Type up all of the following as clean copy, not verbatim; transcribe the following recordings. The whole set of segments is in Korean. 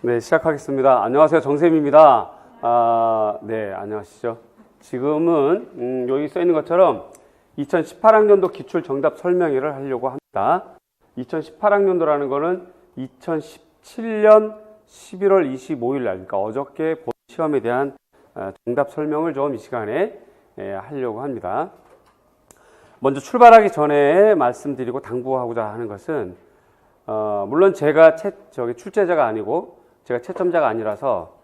네, 시작하겠습니다. 안녕하세요. 정쌤입니다. 네, 안녕하시죠. 지금은 여기 써 있는 것처럼 2018학년도 기출 정답 설명회를 하려고 합니다. 2018학년도라는 거는 2017년 11월 25일 날, 그러니까 어저께 본 시험에 대한 정답 설명을 좀 이 시간에 하려고 합니다. 먼저 출발하기 전에 말씀드리고 당부하고자 하는 것은 물론 제가 출제자가 아니고 제가 채점자가 아니라서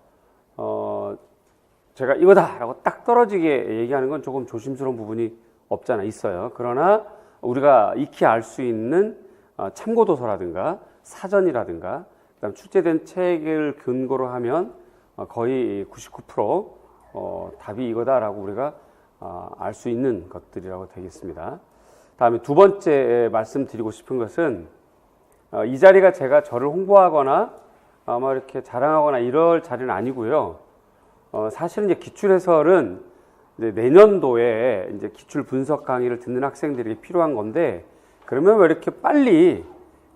제가 이거다 라고 딱 떨어지게 얘기하는 건 조금 조심스러운 부분이 없잖아 있어요. 그러나 우리가 익히 알 수 있는 참고도서라든가 사전이라든가 그다음 출제된 책을 근거로 하면 거의 99% 답이 이거다라고 우리가 알 수 있는 것들이라고 되겠습니다. 다음에 두 번째 말씀드리고 싶은 것은 이 자리가 제가 저를 홍보하거나 이렇게 자랑하거나 이럴 자리는 아니고요. 사실은 이제 기출해설은 이제 내년도에 이제 기출 분석 강의를 듣는 학생들에게 필요한 건데, 그러면 왜 이렇게 빨리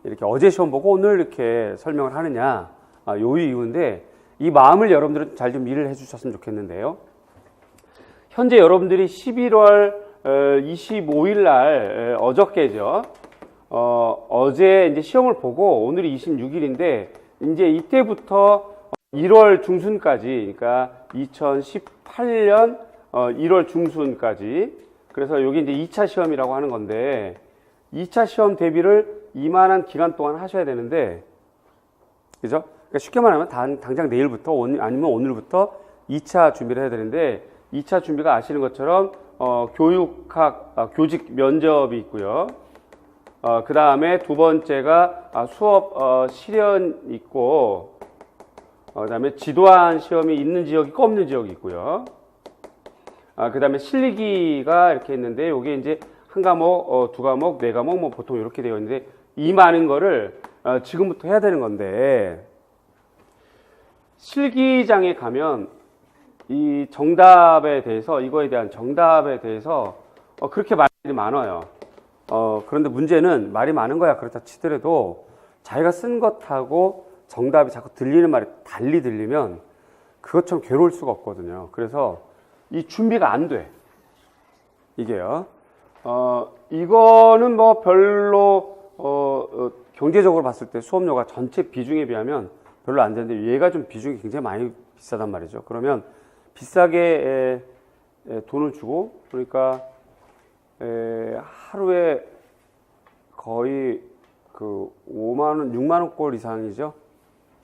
이렇게 어제 시험 보고 오늘 이렇게 설명을 하느냐, 요 이유인데, 이 마음을 여러분들은 잘 좀 이해를 해주셨으면 좋겠는데요. 현재 여러분들이 11월 25일 날 어저께죠. 어제 이제 시험을 보고 오늘이 26일인데 이제 이때부터 1월 중순까지, 그러니까 2018년 1월 중순까지, 그래서 여기 이제 2차 시험이라고 하는 건데 2차 시험 대비를 이만한 기간 동안 하셔야 되는데, 그죠? 그러니까 쉽게 말하면 당장 내일부터 아니면 오늘부터 2차 준비를 해야 되는데, 2차 준비가 아시는 것처럼 교육학 교직 면접이 있고요. 그 다음에 두 번째가 수업 실연 있고, 그 다음에 지도안 시험이 있는 지역이 있고 없는 지역이 있고요. 그 다음에 실기가 이렇게 있는데, 요게 이제 한 과목, 두 과목, 네 과목, 뭐 보통 이렇게 되어 있는데, 이 많은 거를 지금부터 해야 되는 건데, 실기장에 가면 이 정답에 대해서, 이거에 대한 정답에 대해서 그렇게 말이 많아요. 그런데 문제는 말이 많은 거야 그렇다 치더라도 자기가 쓴 것하고 정답이 자꾸 들리는 말이 달리 들리면 그것처럼 괴로울 수가 없거든요. 그래서 이 준비가 안 돼. 이게요. 이거는 뭐 별로 경제적으로 봤을 때 수업료가 전체 비중에 비하면 별로 안 되는데, 얘가 좀 비중이 굉장히 많이 비싸단 말이죠. 그러면 비싸게 돈을 주고, 그러니까 하루에 거의 그 5만원, 6만원꼴 이상이죠.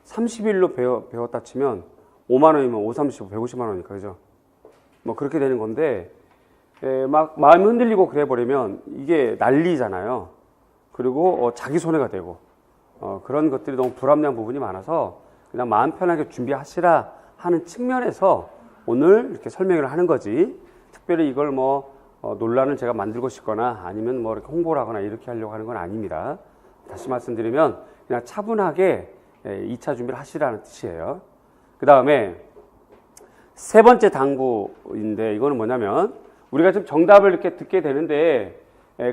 30일로 배웠다 치면 5만원이면 5, 30, 150만원이니까, 그죠? 뭐 그렇게 되는 건데, 막 마음이 흔들리고 그래버리면 이게 난리잖아요. 그리고 자기 손해가 되고, 그런 것들이 너무 불합리한 부분이 많아서 그냥 마음 편하게 준비하시라 하는 측면에서 오늘 이렇게 설명을 하는 거지, 특별히 이걸 논란을 제가 만들고 싶거나 아니면 이렇게 홍보를 하거나 이렇게 하려고 하는 건 아닙니다. 다시 말씀드리면 그냥 차분하게 2차 준비를 하시라는 뜻이에요. 그 다음에 세 번째 당부인데, 이거는 뭐냐면 우리가 좀 정답을 이렇게 듣게 되는데,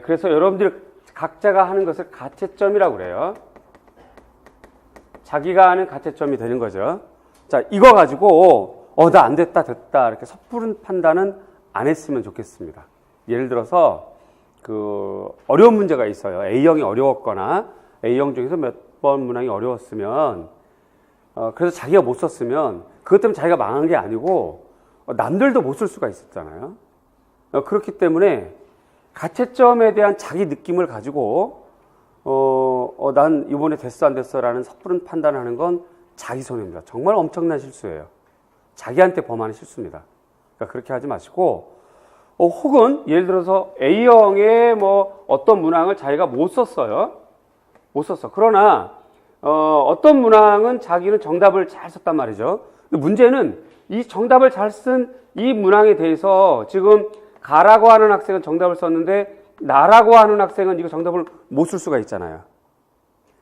그래서 여러분들 각자가 하는 것을 가채점이라고 그래요. 자기가 하는 가채점이 되는 거죠. 자, 이거 가지고 나 안 됐다 됐다 이렇게 섣부른 판단은 안 했으면 좋겠습니다. 예를 들어서 어려운 문제가 있어요. A형이 어려웠거나 A형 중에서 몇 번 문항이 어려웠으면, 그래서 자기가 못 썼으면 그것 때문에 자기가 망한 게 아니고 남들도 못 쓸 수가 있었잖아요. 그렇기 때문에 가채점에 대한 자기 느낌을 가지고 난 이번에 됐어 안 됐어 라는 섣부른 판단하는 건 자기 손해입니다. 정말 엄청난 실수예요. 자기한테 범하는 실수입니다. 그러니까 그렇게 하지 마시고, 혹은 예를 들어서 A형의 어떤 문항을 자기가 못 썼어요. 못 썼어. 그러나 어떤 문항은 자기는 정답을 잘 썼단 말이죠. 근데 문제는 이 정답을 잘 쓴 이 문항에 대해서 지금 가라고 하는 학생은 정답을 썼는데 나라고 하는 학생은 이거 정답을 못 쓸 수가 있잖아요.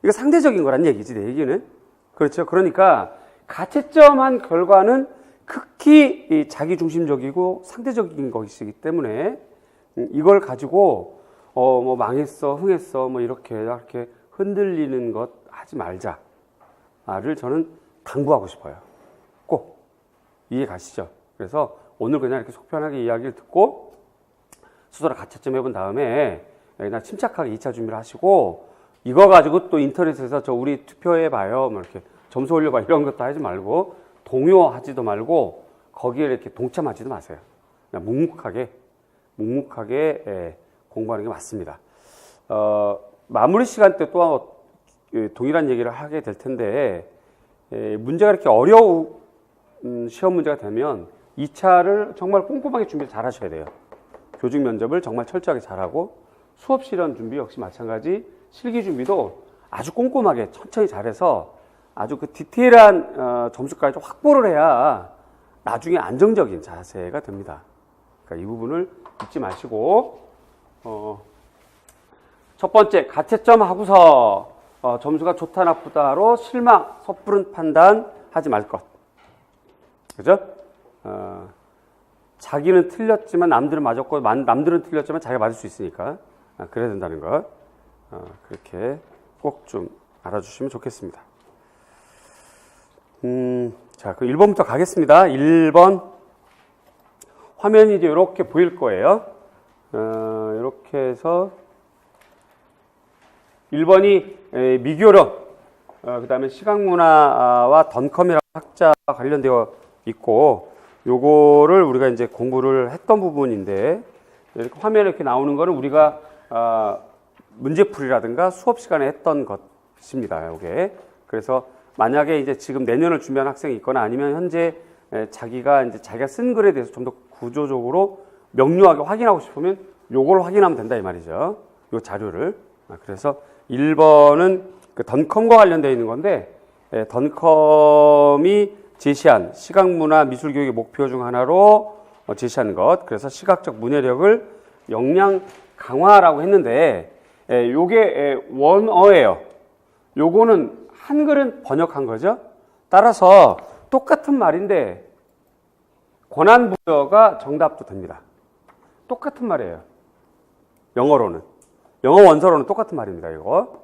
이거 상대적인 거란 얘기지, 내 얘기는. 그렇죠. 그러니까 가채점한 결과는 극히 자기중심적이고 상대적인 것이기 때문에 이걸 가지고 망했어, 흥했어 이렇게 흔들리는 것 하지 말자를 저는 당부하고 싶어요. 꼭 이해 가시죠? 그래서 오늘 그냥 이렇게 속편하게 이야기를 듣고 스스로 가채점 해본 다음에 그냥 침착하게 2차 준비를 하시고, 이거 가지고 또 인터넷에서 저 우리 투표해봐요, 뭐 이렇게 점수 올려봐 이런 것도 하지 말고, 동요하지도 말고 거기에 이렇게 동참하지도 마세요. 그냥 묵묵하게 공부하는 게 맞습니다. 마무리 시간 때 또 동일한 얘기를 하게 될 텐데, 문제가 이렇게 어려운 시험 문제가 되면 2차를 정말 꼼꼼하게 준비 잘 하셔야 돼요. 교직 면접을 정말 철저하게 잘하고, 수업 실현 준비 역시 마찬가지, 실기 준비도 아주 꼼꼼하게 천천히 잘해서 아주 그 디테일한 점수까지 좀 확보를 해야 나중에 안정적인 자세가 됩니다. 그러니까 이 부분을 잊지 마시고, 첫 번째, 가채점 하고서 점수가 좋다 나쁘다로 실망, 섣부른 판단하지 말 것. 그죠? 자기는 틀렸지만 남들은 맞았고, 남들은 틀렸지만 자기가 맞을 수 있으니까 그래야 된다는 것. 그렇게 꼭 좀 알아주시면 좋겠습니다. 자, 그 1번부터 가겠습니다. 1번. 화면이 이제 이렇게 보일 거예요. 이렇게 해서 1번이 미교령, 그 다음에 시각문화와 던컴이라는 학자와 관련되어 있고, 요거를 우리가 이제 공부를 했던 부분인데, 이렇게 화면에 이렇게 나오는 거는 우리가 문제풀이라든가 수업 시간에 했던 것입니다. 요게. 그래서 만약에 이제 지금 내년을 준비하는 학생이 있거나 아니면 현재 자기가 쓴 글에 대해서 좀 더 구조적으로 명료하게 확인하고 싶으면 요걸 확인하면 된다 이 말이죠. 요 자료를. 그래서 1번은 그 던컴과 관련되어 있는 건데, 던컴이 제시한 시각문화 미술교육의 목표 중 하나로 제시한 것. 그래서 시각적 문해력을 역량 강화라고 했는데, 요게 원어예요. 요거는 한글은 번역한 거죠. 따라서 똑같은 말인데 권한부여가 정답도 됩니다. 똑같은 말이에요. 영어로는. 영어 원서로는 똑같은 말입니다. 이거.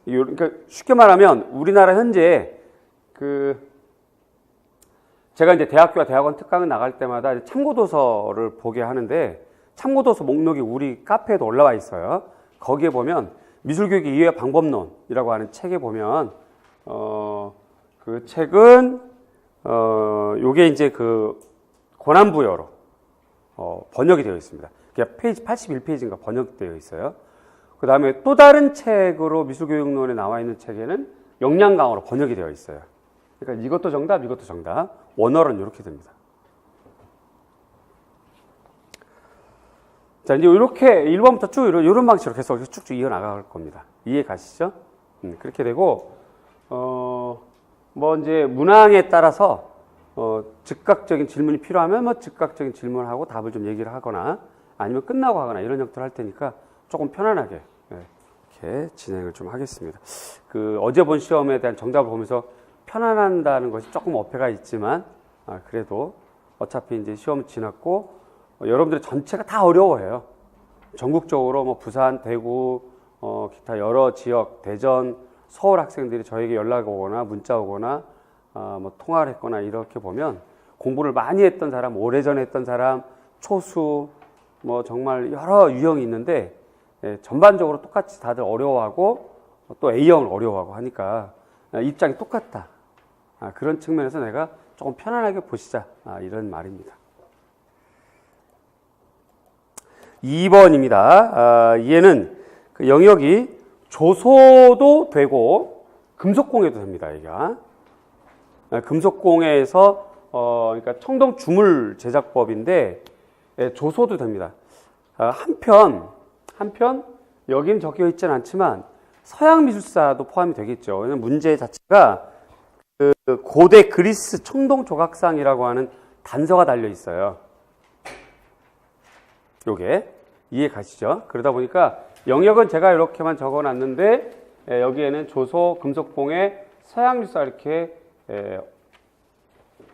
그러니까 쉽게 말하면 우리나라 현재 제가 이제 대학교와 대학원 특강을 나갈 때마다 참고도서를 보게 하는데, 참고도서 목록이 우리 카페에도 올라와 있어요. 거기에 보면 미술교육 이해 방법론이라고 하는 책에 보면 그 책은 요게 이제 그 권한부여로 번역이 되어 있습니다. 그게 페이지 81페이지인가 번역되어 있어요. 그 다음에 또 다른 책으로 미술교육론에 나와 있는 책에는 역량 강화로 번역이 되어 있어요. 그러니까 이것도 정답, 이것도 정답. 원어는 이렇게 됩니다. 자, 이제 이렇게 1번부터 쭉 이런 방식으로 계속 쭉쭉 이어나갈 겁니다. 이해 가시죠? 그렇게 되고, 뭐 이제 문항에 따라서, 즉각적인 질문이 필요하면 뭐 즉각적인 질문을 하고 답을 좀 얘기를 하거나 아니면 끝나고 하거나 이런 형태를 할 테니까 조금 편안하게 이렇게 진행을 좀 하겠습니다. 어제 본 시험에 대한 정답을 보면서 편안한다는 것이 조금 어폐가 있지만, 그래도 어차피 이제 시험 지났고, 여러분들의 전체가 다 어려워해요. 전국적으로 뭐 부산, 대구, 기타 여러 지역, 대전, 서울 학생들이 저에게 연락 오거나 문자 오거나 뭐 통화를 했거나 이렇게 보면 공부를 많이 했던 사람, 오래전에 했던 사람, 초수, 뭐 정말 여러 유형이 있는데, 전반적으로 똑같이 다들 어려워하고 또 A형을 어려워하고 하니까 입장이 똑같다. 그런 측면에서 내가 조금 편안하게 보시자. 이런 말입니다. 2번입니다. 얘는 그 영역이 조소도 되고 금속공예도 됩니다. 얘가 금속공예에서 그러니까 청동 주물 제작법인데, 조소도 됩니다. 한편 여긴 적혀 있지는 않지만 서양 미술사도 포함이 되겠죠. 왜냐면 문제 자체가 그 고대 그리스 청동 조각상이라고 하는 단서가 달려 있어요. 요게 이해 가시죠? 그러다 보니까 영역은 제가 이렇게만 적어 놨는데, 여기에는 조소, 금속공예, 서양 미술사 이렇게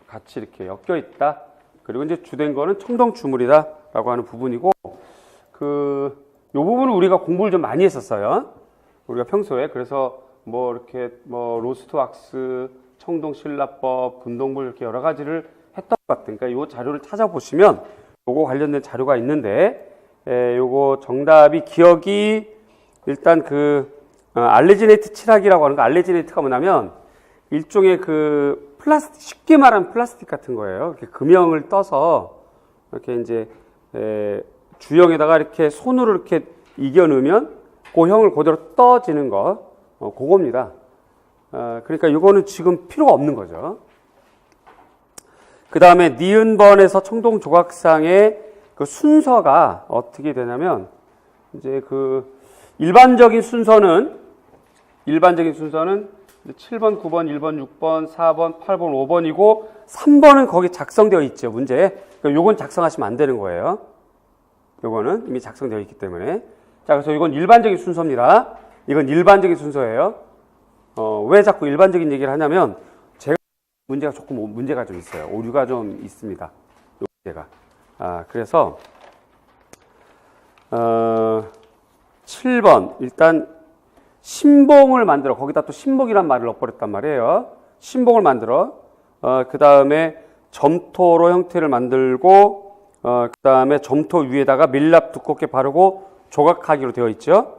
같이 이렇게 엮여 있다. 그리고 이제 주된 거는 청동 주물이다라고 하는 부분이고, 요 부분은 우리가 공부를 좀 많이 했었어요. 우리가 평소에. 그래서 뭐 이렇게 뭐 로스트 왁스, 청동신라법, 분동불 이렇게 여러 가지를 했던 것 같아요. 그러니까 이 자료를 찾아보시면 요거 관련된 자료가 있는데, 요거 정답이 기억이 일단 알레지네이트 칠하기라고 하는 거, 알레지네이트가 뭐냐면 일종의 플라스틱, 쉽게 말하면 플라스틱 같은 거예요. 이렇게 금형을 떠서 이렇게 이제 주형에다가 이렇게 손으로 이렇게 이겨 넣으면 그 형을 그대로 떠지는 거, 그겁니다. 그러니까 이거는 지금 필요가 없는 거죠. 그 다음에 니은번에서 청동 조각상의 순서가 어떻게 되냐면, 이제 일반적인 순서는 7번, 9번, 1번, 6번, 4번, 8번, 5번이고 3번은 거기 작성되어 있죠, 문제에. 요건 작성하시면 안 되는 거예요. 요거는 이미 작성되어 있기 때문에. 자, 그래서 이건 일반적인 순서입니다. 이건 일반적인 순서예요. 왜 자꾸 일반적인 얘기를 하냐면, 제가 문제가 좀 있어요. 오류가 좀 있습니다. 요 문제가. 그래서 7번 일단 신봉을 만들어, 거기다 또 신봉이란 말을 넣어버렸단 말이에요. 신봉을 만들어, 그 다음에 점토로 형태를 만들고, 그 다음에 점토 위에다가 밀랍 두껍게 바르고 조각하기로 되어 있죠.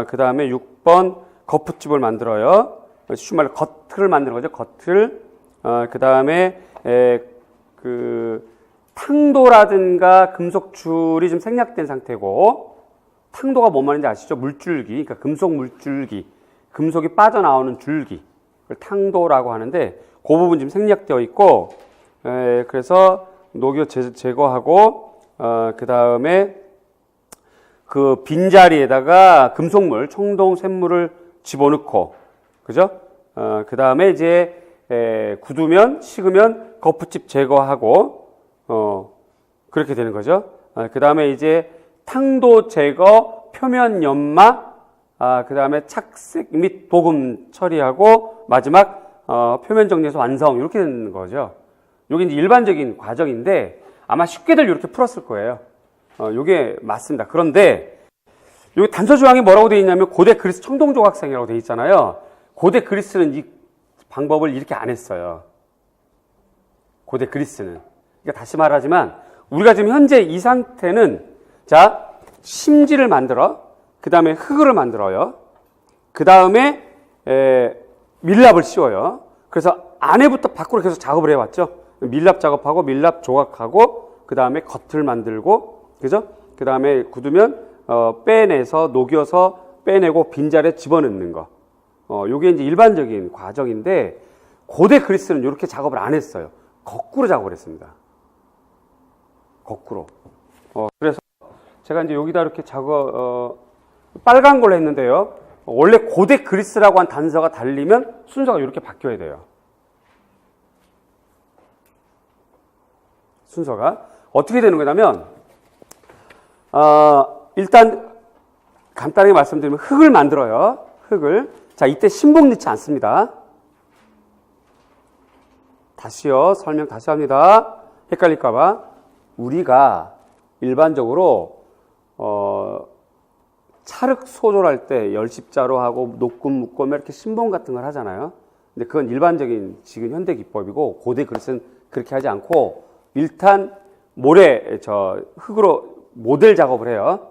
그 다음에 6번 거푸집을 만들어요. 쉬운 말로 겉을 만드는 거죠. 겉을. 그 다음에 탕도라든가 금속줄이 좀 생략된 상태고, 탕도가 뭔 말인지 아시죠? 물줄기, 그러니까 금속 물줄기, 금속이 빠져나오는 줄기, 그걸 탕도라고 하는데 그 부분 지금 생략되어 있고, 그래서 녹여 제거하고, 그 다음에 빈자리에다가 금속물, 청동 샘물을 집어넣고, 그죠? 그 다음에 이제 굳으면, 식으면 거푸집 제거하고, 그렇게 되는 거죠. 그 다음에 이제 탕도 제거, 표면 연마, 그 다음에 착색 및 도금 처리하고, 마지막 표면 정리해서 완성, 이렇게 되는 거죠. 이게 이제 일반적인 과정인데 아마 쉽게들 이렇게 풀었을 거예요. 이게 맞습니다. 그런데 여기 단서 조항이 뭐라고 되어 있냐면 고대 그리스 청동조각상이라고 되어 있잖아요. 고대 그리스는 이 방법을 이렇게 안 했어요. 고대 그리스는. 그러니까 다시 말하지만 우리가 지금 현재 이 상태는, 자, 심지를 만들어, 그 다음에 흙을 만들어요. 그 다음에 밀랍을 씌워요. 그래서 안에부터 밖으로 계속 작업을 해왔죠. 밀랍 작업하고 밀랍 조각하고, 그 다음에 겉을 만들고, 그죠? 그 다음에 굳으면 빼내서 녹여서 빼내고 빈자리에 집어넣는 거. 요게 이제 일반적인 과정인데 고대 그리스는 이렇게 작업을 안 했어요. 거꾸로 작업을 했습니다. 거꾸로. 그래서 제가 이제 여기다 이렇게 빨간 걸로 했는데요. 원래 고대 그리스라고 한 단서가 달리면 순서가 이렇게 바뀌어야 돼요. 순서가 어떻게 되는 거냐면, 일단 간단하게 말씀드리면 흙을 만들어요. 흙을. 자, 이때 신봉 넣지 않습니다. 다시요. 설명 다시 합니다. 헷갈릴까봐. 우리가 일반적으로 찰흙 소졸할 때 열십자로 하고 녹금 묶음 이렇게 신봉 같은 걸 하잖아요. 근데 그건 일반적인 지금 현대 기법이고, 고대 그릇은 그렇게 하지 않고 일단 흙으로 모델 작업을 해요.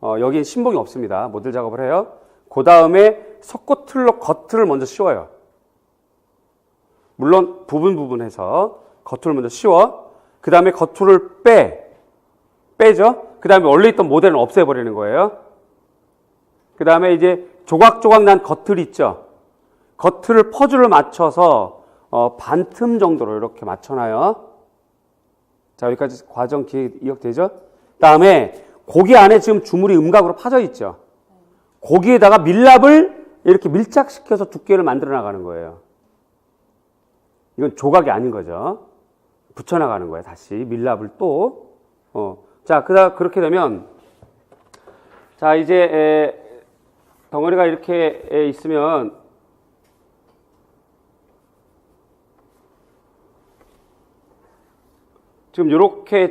여기엔 신봉이 없습니다. 모델 작업을 해요. 그 다음에 석고틀로 겉을 먼저 씌워요. 물론 부분해서 겉을 먼저 씌워. 그 다음에 겉을 빼죠. 그 다음에 원래 있던 모델은 없애버리는 거예요. 그 다음에 이제 조각조각 난 겉을 있죠. 겉을 퍼즐을 맞춰서 반틈 정도로 이렇게 맞춰놔요. 자, 여기까지 과정 기억되죠? 그 다음에 고기 안에 지금 주물이 음각으로 파져 있죠. 고기에다가 밀랍을 이렇게 밀착시켜서 두께를 만들어 나가는 거예요. 이건 조각이 아닌 거죠. 붙여나가는 거예요. 다시 밀랍을 또. 자, 그렇게 되면, 자, 이제 덩어리가 이렇게 있으면 지금 요렇게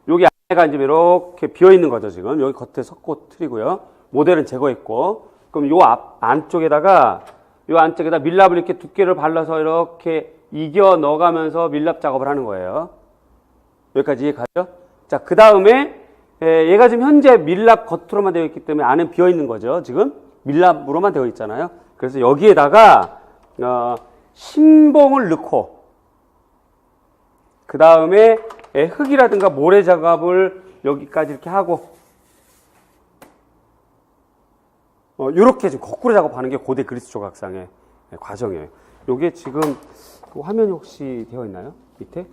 여기 안에가 이제 이렇게 비어 있는 거죠. 지금 여기 겉에 석고 틀이고요. 모델은 제거했고, 그럼 요 안쪽에다가 요 안쪽에다 밀랍을 이렇게 두께를 발라서 이렇게 이겨 넣어가면서 밀랍 작업을 하는 거예요. 여기까지 이해가죠? 자, 그 다음에 얘가 지금 현재 밀랍 겉으로만 되어 있기 때문에 안에 비어 있는 거죠. 지금 밀랍으로만 되어 있잖아요. 그래서 여기에다가 신봉을 넣고 그 다음에 흙이라든가 모래 작업을 여기까지 이렇게 하고 이렇게 지금 거꾸로 작업하는 게 고대 그리스 조각상의 과정이에요. 요게 지금 그 화면이 혹시 되어 있나요? 밑에?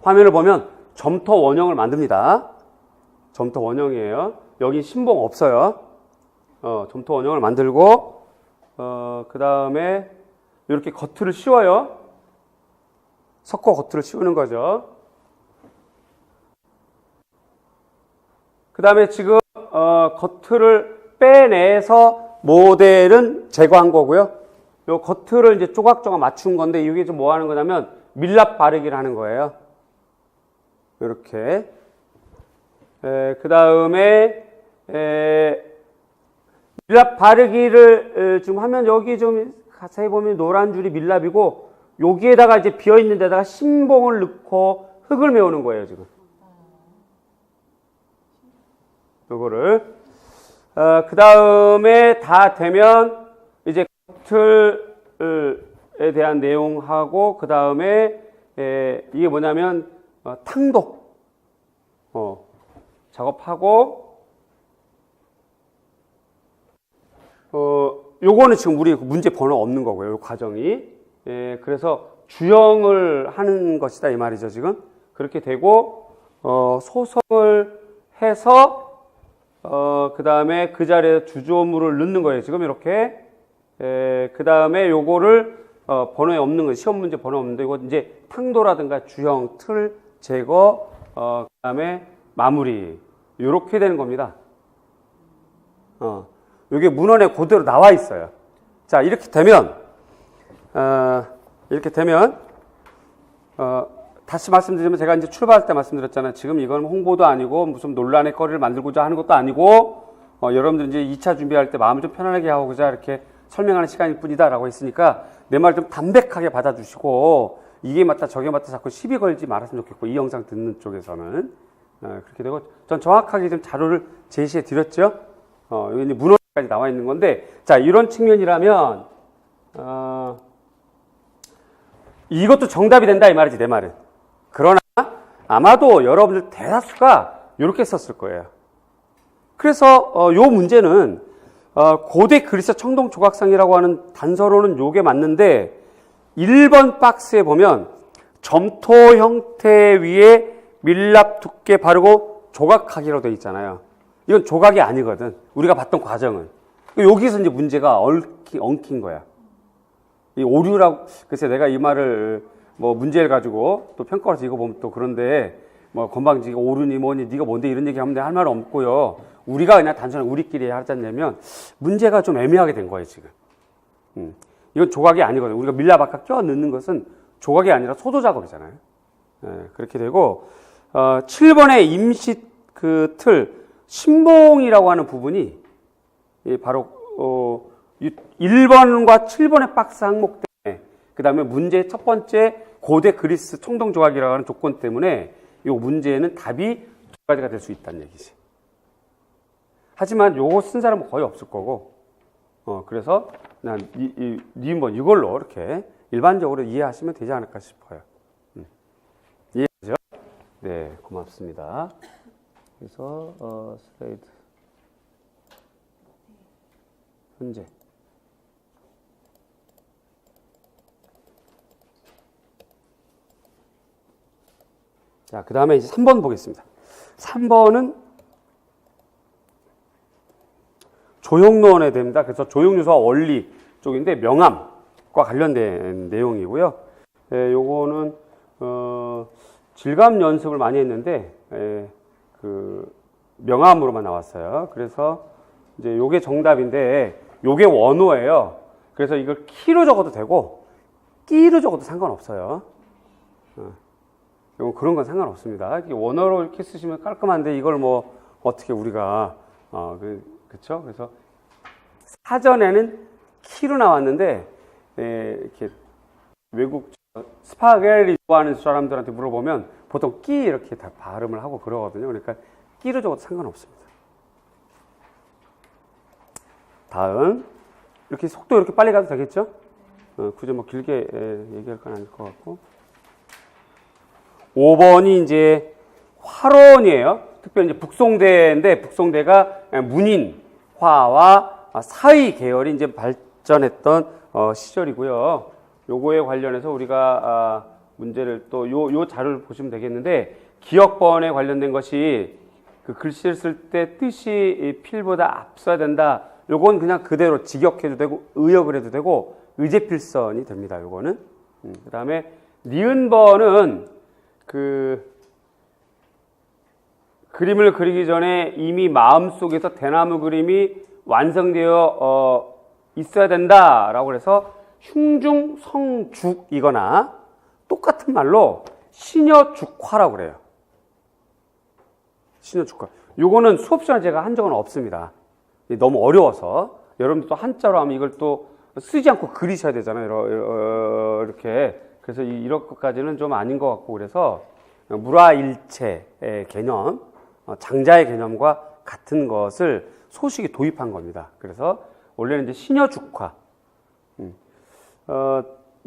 화면을 보면 점토 원형을 만듭니다. 점토 원형이에요. 여기 신봉 없어요. 점토 원형을 만들고 그 다음에 이렇게 겉을 씌워요. 석고 겉을 씌우는 거죠. 그 다음에 지금 겉을 빼내서 모델은 제거한 거고요. 요 겉을 이제 조각조각 맞춘 건데 이게 좀 뭐 하는 거냐면 밀랍 바르기를 하는 거예요. 이렇게. 그 다음에 밀랍 바르기를 지금 하면 여기 좀 자세히 보면 노란 줄이 밀랍이고 여기에다가 이제 비어 있는 데다가 신봉을 넣고 흙을 메우는 거예요 지금. 요거를 그 다음에 다 되면 이제 겉을에 대한 내용하고 그 다음에 이게 뭐냐면 탕도 작업하고 요거는 지금 우리 문제 번호 없는 거고요. 요 과정이. 그래서 주형을 하는 것이다 이 말이죠 지금. 그렇게 되고 소성을 해서 그 다음에 그 자리에 주조물을 넣는 거예요 지금 이렇게. 그 다음에 요거를 번호에 없는 거 시험 문제 번호 없는데 이거 이제 탕도라든가 주형 틀 제거 그 다음에 마무리 요렇게 되는 겁니다. 요게 문헌에 그대로 나와 있어요. 자, 이렇게 되면 다시 말씀드리면 제가 이제 출발할 때 말씀드렸잖아요. 지금 이건 홍보도 아니고 무슨 논란의 거리를 만들고자 하는 것도 아니고 여러분들 이제 2차 준비할 때 마음을 좀 편안하게 하고자 이렇게 설명하는 시간일 뿐이다라고 했으니까 내 말 좀 담백하게 받아주시고 이게 맞다 저게 맞다 자꾸 시비 걸지 말았으면 좋겠고 이 영상 듣는 쪽에서는 그렇게 되고 전 정확하게 좀 자료를 제시해 드렸죠. 여기 이제 문헌까지 나와 있는 건데 자 이런 측면이라면 이것도 정답이 된다 이 말이지 내 말은. 그러나 아마도 여러분들 대다수가 이렇게 썼을 거예요. 그래서 요 문제는 고대 그리스 청동 조각상이라고 하는 단서로는 요게 맞는데 1번 박스에 보면 점토 형태 위에 밀랍 두께 바르고 조각하기로 되어 있잖아요. 이건 조각이 아니거든. 우리가 봤던 과정은. 여기서 이제 문제가 엉킨 거야. 이 오류라고, 글쎄 내가 이 말을 뭐 문제를 가지고 또 평가해서 이거 보면 또 그런데 뭐 건방지게 오류니 뭐니 네가 뭔데 이런 얘기 하면 할 말 없고요. 우리가 그냥 단순히 우리끼리 하자면 문제가 좀 애매하게 된 거예요 지금. 이건 조각이 아니거든요. 우리가 밀랍 아까 껴 넣는 것은 조각이 아니라 소도 작업이잖아요. 그렇게 되고 7번의 임시 그 틀 신봉이라고 하는 부분이 바로 1번과 7번의 박스 항목 때문에 그 다음에 문제 첫 번째 고대 그리스 청동 조각이라고 하는 조건 때문에 이 문제는 답이 두 가지가 될 수 있다는 얘기지. 하지만 요거 쓴 사람은 거의 없을 거고 그래서 난 이걸로 이렇게 일반적으로 이해하시면 되지 않을까 싶어요. 이해하죠? 네, 고맙습니다. 그래서 슬라이드 현재 자, 그 다음에 이제 3번 보겠습니다. 3번은 조형론에 됩니다. 그래서 조형유서와 원리 쪽인데 명암과 관련된 내용이고요. 요거는 질감 연습을 많이 했는데 그 명암으로만 나왔어요. 그래서 이제 요게 정답인데 요게 원호예요. 그래서 이걸 키로 적어도 되고 끼로 적어도 상관없어요. 그런 건 상관없습니다. 원어로 이렇게 쓰시면 깔끔한데 이걸 뭐 어떻게 우리가 그렇죠? 그래서 사전에는 키로 나왔는데 이렇게 외국 스파게티 좋아하는 사람들한테 물어보면 보통 끼 이렇게 다 발음을 하고 그러거든요. 그러니까 끼로 적어도 상관없습니다. 다음 이렇게 속도 이렇게 빨리 가도 되겠죠? 굳이 뭐 길게 얘기할 건 아닐 것 같고 5번이 이제 활원이에요. 특별히 이제 북송대인데 북송대가 문인화와 사의 계열이 이제 발전했던 시절이고요. 요거에 관련해서 우리가 문제를 또 요 자료를 보시면 되겠는데 기역번에 관련된 것이 그 글씨를 쓸 때 뜻이 필보다 앞서야 된다. 요건 그냥 그대로 직역해도 되고 의역을 해도 되고 의제필선이 됩니다. 요거는. 그다음에 니은번은 그 그림을 그리기 전에 이미 마음속에서 대나무 그림이 완성되어 있어야 된다라고 해서 흉중성죽이거나 똑같은 말로 신여죽화라고 그래요. 신여죽화. 요거는 수업 시간에 제가 한 적은 없습니다. 너무 어려워서 여러분들 또 한자로 하면 이걸 또 쓰지 않고 그리셔야 되잖아요. 이렇게. 그래서 이런 것까지는 좀 아닌 것 같고 그래서 물화일체의 개념, 장자의 개념과 같은 것을 소식이 도입한 겁니다. 그래서 원래는 이제 신여죽화.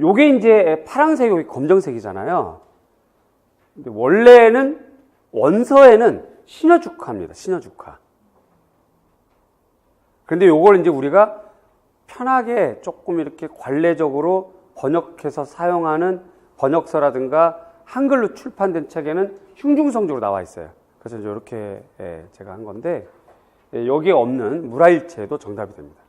요게 이제 파란색, 요게 검정색이잖아요. 근데 원래는 원서에는 신여죽화입니다. 신여죽화. 근데 요걸 이제 우리가 편하게 조금 이렇게 관례적으로 번역해서 사용하는 번역서라든가 한글로 출판된 책에는 흉중성적으로 나와 있어요. 그래서 이제 이렇게 제가 한 건데 여기에 없는 물화일체도 정답이 됩니다.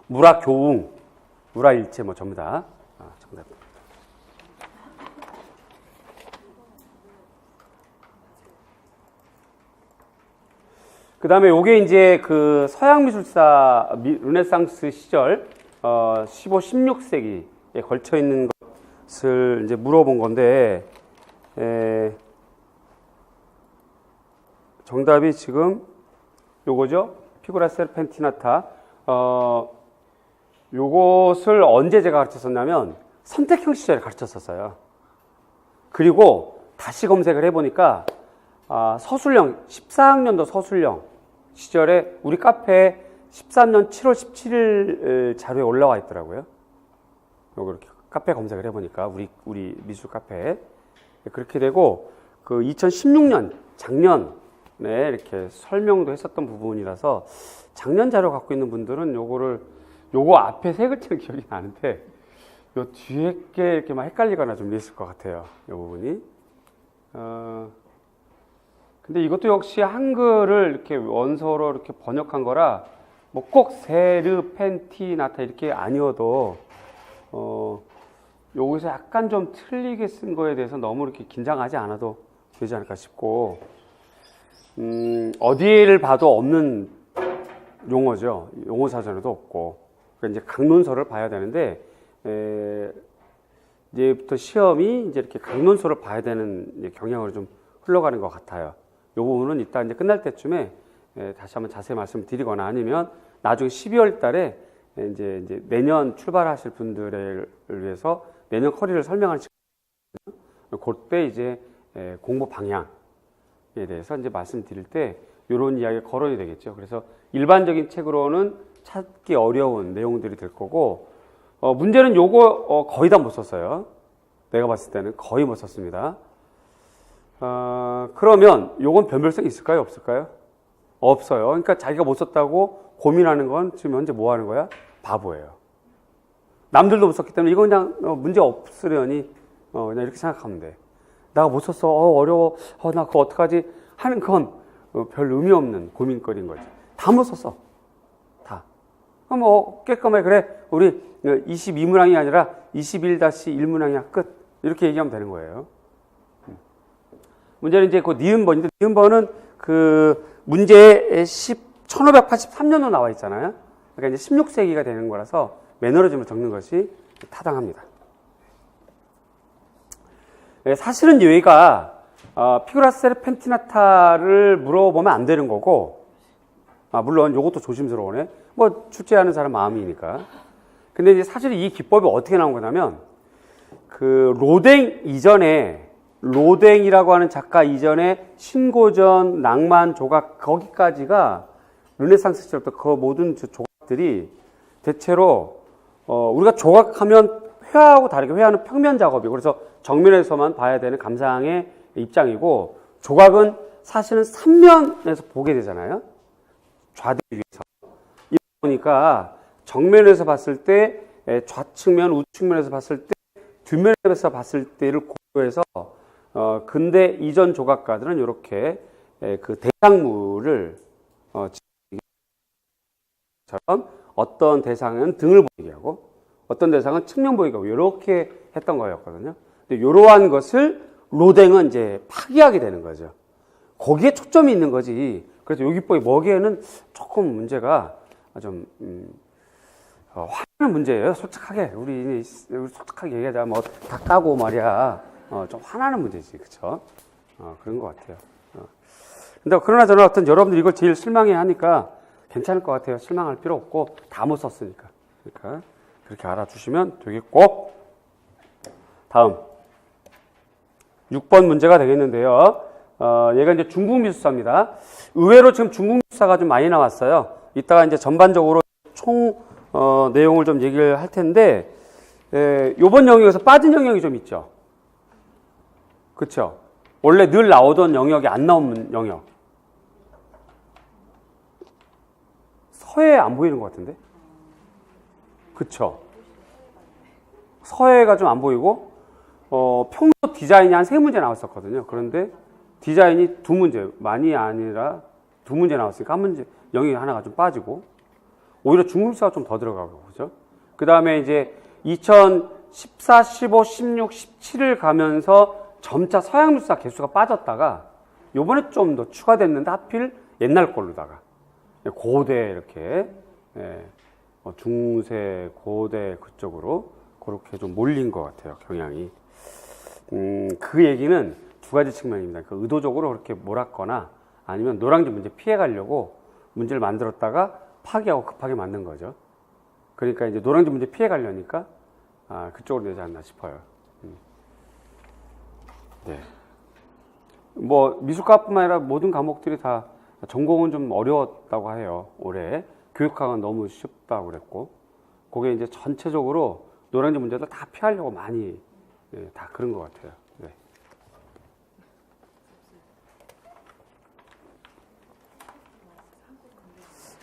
물화교웅, 물화일체 뭐 전부 다 정답입니다. 그 다음에 요게 이제 그 서양미술사 르네상스 시절 15, 16세기에 걸쳐 있는 것을 이제 물어본 건데 정답이 지금 요거죠. 피구라 세르펜티나타. 요것을 언제 제가 가르쳤었냐면 선택형 시절에 가르쳤었어요. 그리고 다시 검색을 해보니까 서술형 14학년도 서술형 시절에 우리 카페에 13년 7월 17일 자료에 올라와 있더라고요. 요거 이렇게 카페 검색을 해보니까 우리 미술 카페에 그렇게 되고 그 2016년 작년에 이렇게 설명도 했었던 부분이라서 작년 자료 갖고 있는 분들은 요거 앞에 세 글자는 기억이 나는데 요 뒤에 게 이렇게 막 헷갈리거나 좀 있을 것 같아요. 요 부분이. 근데 이것도 역시 한글을 이렇게 원서로 이렇게 번역한 거라 뭐 꼭 세르펜티나타 이렇게 아니어도 여기서 약간 좀 틀리게 쓴 거에 대해서 너무 이렇게 긴장하지 않아도 되지 않을까 싶고 어디를 봐도 없는 용어죠. 용어 사전에도 없고 그러니까 이제 강론서를 봐야 되는데 이제부터 시험이 이제 이렇게 강론서를 봐야 되는 경향으로 좀 흘러가는 것 같아요. 이 부분은 이따 이제 끝날 때쯤에 다시 한번 자세히 말씀드리거나 아니면 나중에 12월 달에 이제 내년 출발하실 분들을 위해서 내년 커리를 설명하는 시간, 그때 이제 공부 방향에 대해서 이제 말씀드릴 때 이런 이야기가 거론이 되겠죠. 그래서 일반적인 책으로는 찾기 어려운 내용들이 될 거고, 문제는 요거 거의 다 못 썼어요. 내가 봤을 때는 거의 못 썼습니다. 그러면 요건 변별성이 있을까요? 없을까요? 없어요. 그러니까 자기가 못 썼다고 고민하는 건 지금 현재 뭐 하는 거야? 바보예요. 남들도 못 썼기 때문에 이건 그냥 문제 없으려니 그냥 이렇게 생각하면 돼. 나 못 썼어. 어려워. 나 그거 어떡하지? 하는 건 별 의미 없는 고민거리인 거지. 다 못 썼어. 다. 그럼 뭐 깨끗하게 그래. 우리 22문항이 아니라 21-1문항이야. 끝. 이렇게 얘기하면 되는 거예요. 문제는 이제 그 니은번인데, 니은번은 그 문제에 1583년도 나와 있잖아요. 그러니까 이제 16세기가 되는 거라서 매너리즘을 적는 것이 타당합니다. 사실은 여기가 피그라 세르펜티나타를 물어보면 안 되는 거고, 물론 이것도 조심스러우네. 뭐 출제하는 사람 마음이니까. 근데 이제 사실 이 기법이 어떻게 나온 거냐면, 그 로댕 이전에, 로댕이라고 하는 작가 이전에 신고전, 낭만, 조각, 거기까지가 르네상스 시절부터 그 모든 조각들이 대체로 우리가 조각하면 회화하고 다르게 회화는 평면 작업이고, 그래서 정면에서만 봐야 되는 감상의 입장이고, 조각은 사실은 3면에서 보게 되잖아요. 좌대 위에서. 이러다 보니까 정면에서 봤을 때 좌측면, 우측면에서 봤을 때, 뒷면에서 봤을 때를 고려해서 근대 이전 조각가들은 이렇게 그 대상물을 처럼 어떤 대상은 등을 보이게 하고 어떤 대상은 측면 보이게 하고 이렇게 했던 거였거든요. 근데 이러한 것을 로댕은 이제 파기하게 되는 거죠. 거기에 초점이 있는 거지. 그래서 요 기법이 뭐기에는 조금 문제가 좀 화나는 문제예요. 솔직하게 우리 솔직하게 얘기하자. 뭐 다 까고 말이야. 좀 화나는 문제지, 그렇죠? 그런 것 같아요. 근데 그러나 저는 어떤 여러분들 이걸 제일 실망해하니까 괜찮을 것 같아요. 실망할 필요 없고 다 못 썼으니까. 그러니까 그렇게 알아주시면 되겠고, 다음 6번 문제가 되겠는데요. 얘가 이제 중국 미술사입니다. 의외로 지금 중국 미술사가 좀 많이 나왔어요. 이따가 이제 전반적으로 총 내용을 좀 얘기를 할 텐데, 요번 영역에서 빠진 영역이 좀 있죠. 그쵸? 원래 늘 나오던 영역이 안 나온 영역. 서해 안 보이는 것 같은데? 그쵸? 서해가 좀 안 보이고, 평소 디자인이 한 3문제 나왔었거든요. 그런데 디자인이 2문제, 많이 아니라 2문제 나왔으니까 1문제, 영역이 하나가 좀 빠지고, 오히려 중국사가 좀 더 들어가고, 그죠? 그 다음에 이제 2014, 15, 16, 17을 가면서 점차 서양 미술사 개수가 빠졌다가, 요번에 좀 더 추가됐는데 하필 옛날 걸로다가, 고대 이렇게, 중세, 고대 그쪽으로 그렇게 좀 몰린 것 같아요, 경향이. 그 얘기는 2가지 측면입니다. 그 의도적으로 그렇게 몰았거나 아니면 노량진 문제 피해 가려고 문제를 만들었다가 파기하고 급하게 만든 거죠. 그러니까 이제 노량진 문제 피해 가려니까 그쪽으로 되지 않나 싶어요. 네. 뭐 미술과뿐만 아니라 모든 과목들이 다 전공은 좀 어려웠다고 해요. 올해 교육학은 너무 쉽다고 그랬고, 그게 이제 전체적으로 노량진 문제들 다 피하려고 많이 다 그런 것 같아요. 네.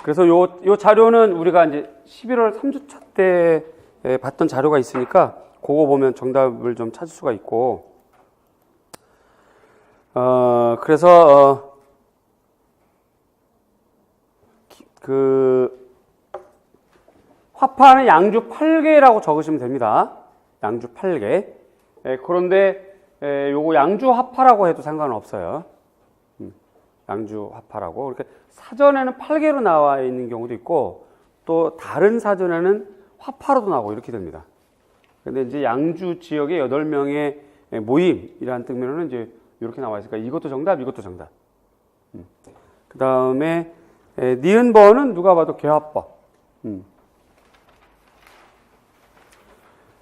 그래서 요 자료는 우리가 이제 11월 3주차 때 봤던 자료가 있으니까 그거 보면 정답을 좀 찾을 수가 있고, 그래서 화파는 양주 8개라고 적으시면 됩니다. 양주 8개. 그런데 요거 양주 화파라고 해도 상관은 없어요. 양주 화파라고. 이렇게 사전에는 8개로 나와 있는 경우도 있고, 또 다른 사전에는 화파로도 나오고 이렇게 됩니다. 근데 이제 양주 지역의 8명의 모임이라는 뜻면은 이제 이렇게 나와 있으니까 이것도 정답, 이것도 정답. 그 다음에 니은버는 누가 봐도 괴화법.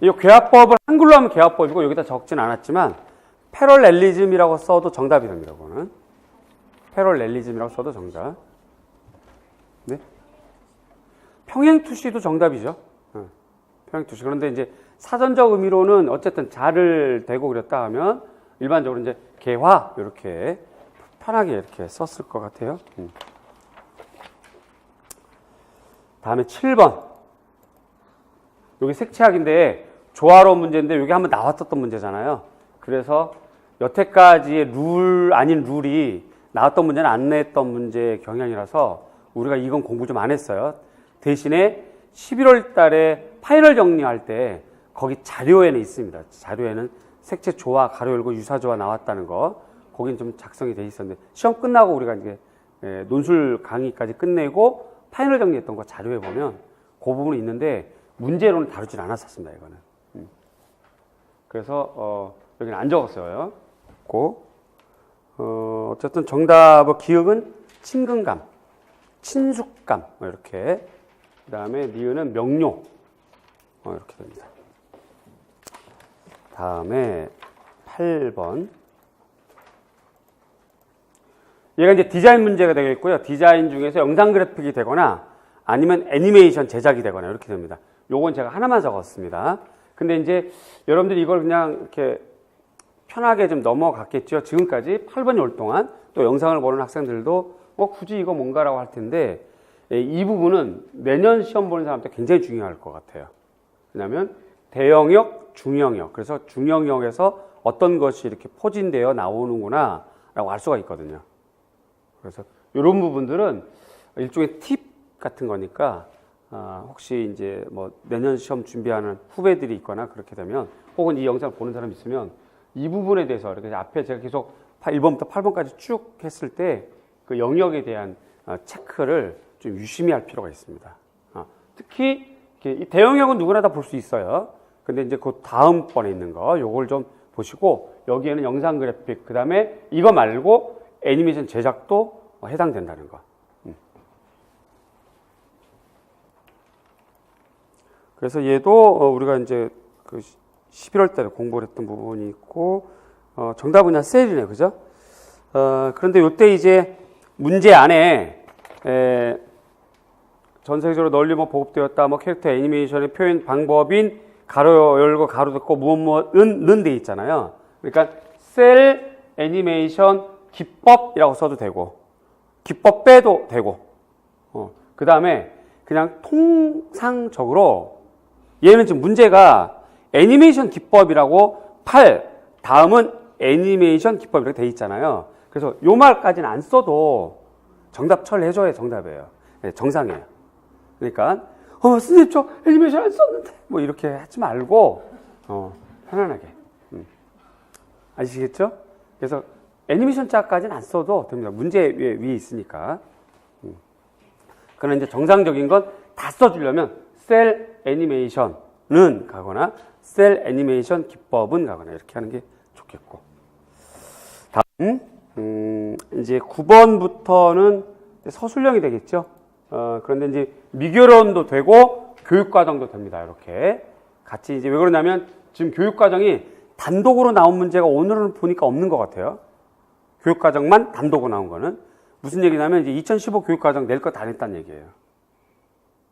이 괴화법을 한글로 하면 괴화법이고 여기다 적진 않았지만 패럴렐리즘이라고 써도 정답이 됩니다. 그거는 패럴렐리즘이라고 써도 정답. 네? 평행투시도 정답이죠. 평행투시. 그런데 이제 사전적 의미로는 어쨌든 자를 대고 그렸다 하면 일반적으로 이제 개화 이렇게 편하게 이렇게 썼을 것 같아요. 다음에 7번. 여기 색채학인데 조화로운 문제인데 여기 한번 나왔었던 문제잖아요. 그래서 여태까지의 룰 아닌 룰이 나왔던 문제는 안 냈던 문제의 경향이라서 우리가 이건 공부 좀 안 했어요. 대신에 11월 달에 파이널 정리할 때 거기 자료에는 있습니다. 자료에는 색채 조화, 가로 열고 유사 조화 나왔다는 거. 거긴 좀 작성이 돼 있었는데 시험 끝나고 우리가 이제 논술 강의까지 끝내고 파이널 정리했던 거 자료에 보면 그 부분이 있는데 문제로는 다루질 않았었습니다. 이거는. 그래서 여기는 안 적었어요. 어쨌든 정답의 기억은 친근감, 친숙감 이렇게. 그 다음에 니은은 명료 이렇게 됩니다. 다음에 8번. 얘가 이제 디자인 문제가 되겠고요. 디자인 중에서 영상 그래픽이 되거나 아니면 애니메이션 제작이 되거나 이렇게 됩니다. 요건 제가 하나만 적었습니다. 근데 이제 여러분들이 이걸 그냥 이렇게 편하게 좀 넘어갔겠죠. 지금까지 8번이 올 동안 또 영상을 보는 학생들도 굳이 이거 뭔가라고 할 텐데 이 부분은 내년 시험 보는 사람한테 굉장히 중요할 것 같아요. 왜냐하면 대영역, 중영역. 그래서 중영역에서 어떤 것이 이렇게 포진되어 나오는구나 라고 알 수가 있거든요. 그래서 이런 부분들은 일종의 팁 같은 거니까 혹시 이제 뭐 내년 시험 준비하는 후배들이 있거나 그렇게 되면 혹은 이 영상을 보는 사람이 있으면 이 부분에 대해서 이렇게 앞에 제가 계속 1번부터 8번까지 쭉 했을 때 그 영역에 대한 체크를 좀 유심히 할 필요가 있습니다. 특히 이 대영역은 누구나 다 볼 수 있어요. 근데 이제 그 다음번에 있는 거 요걸 좀 보시고 여기에는 영상 그래픽 그 다음에 이거 말고 애니메이션 제작도 해당된다는 거. 그래서 얘도 우리가 이제 그 11월 달에 공부를 했던 부분이 있고 정답은 그냥 셀이네요. 그죠? 그런데 요때 이제 문제 안에 전 세계적으로 널리 보급되었다. 캐릭터 애니메이션의 표현 방법인 가로 열고 가로 닫고 무엇은 돼 있잖아요. 그러니까 셀 애니메이션 기법이라고 써도 되고 기법 빼도 되고 그 다음에 그냥 통상적으로 얘는 지금 문제가 애니메이션 기법이라고 8 다음은 애니메이션 기법 이렇게 돼 있잖아요. 그래서 요 말까지는 안 써도 정답 처리해줘야 정답이에요. 네, 정상이에요. 그러니까 선생님 저 애니메이션 안 썼는데 뭐 이렇게 하지 말고 편안하게 아시겠죠? 그래서 애니메이션 짝까지는 안 써도 됩니다. 문제 위에 있으니까. 그러나 이제 정상적인 건 다 써주려면 셀 애니메이션은 가거나 셀 애니메이션 기법은 가거나 이렇게 하는 게 좋겠고. 다음 이제 9번부터는 서술형이 되겠죠. 그런데 이제 미결원도 되고 교육과정도 됩니다. 이렇게 같이 이제 왜 그러냐면 지금 교육과정이 단독으로 나온 문제가 오늘은 보니까 없는 것 같아요. 교육과정만 단독으로 나온 거는 무슨 얘기냐면 이제 2015 교육과정 낼 거 다 냈다는 얘기예요.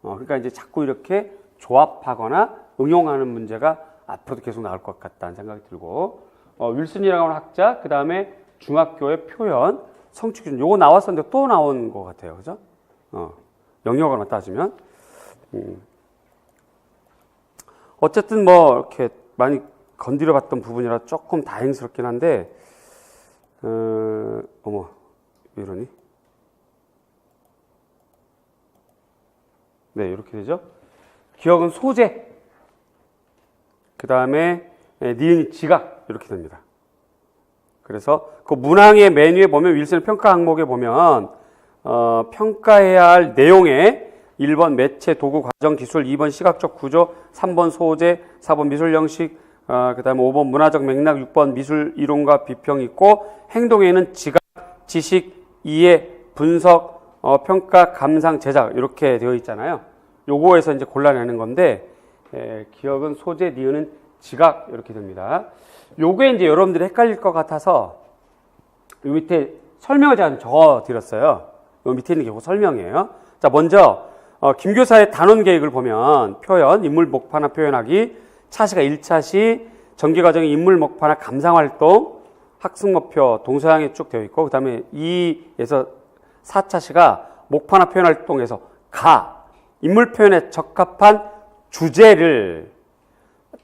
그러니까 이제 자꾸 이렇게 조합하거나 응용하는 문제가 앞으로도 계속 나올 것 같다는 생각이 들고 윌슨이라고 하는 학자 그 다음에 중학교의 표현 성취 기준 요거 나왔었는데 또 나온 것 같아요. 그죠? 영역으로만 따지면 어쨌든 뭐 이렇게 많이 건드려 봤던 부분이라 조금 다행스럽긴 한데 어머 왜 이러니? 네 이렇게 되죠. 기억은 소재 그 다음에 니은이 지각 이렇게 됩니다. 그래서 그 문항의 메뉴에 보면 윌슨 평가 항목에 보면 평가해야 할 내용에 1번 매체 도구 과정 기술 2번 시각적 구조 3번 소재 4번 미술 형식 그 다음에 5번 문화적 맥락 6번 미술 이론과 비평이 있고 행동에는 지각, 지식, 이해, 분석, 평가, 감상, 제작 이렇게 되어 있잖아요. 요거에서 이제 골라내는 건데 기억은 소재, 니은은 지각 이렇게 됩니다. 요게 이제 여러분들이 헷갈릴 것 같아서 요 밑에 설명을 제가 좀 적어 드렸어요. 요 밑에 있는 게 그 설명이에요. 자, 먼저 김 교사의 단원 계획을 보면 표현, 인물 목파나 표현하기, 차시가 1차시, 전개과정의 인물 목파나 감상활동, 학습 목표, 동서양에 쭉 되어 있고 그 다음에 2에서 4차시가 목파나 표현활동에서 인물 표현에 적합한 주제를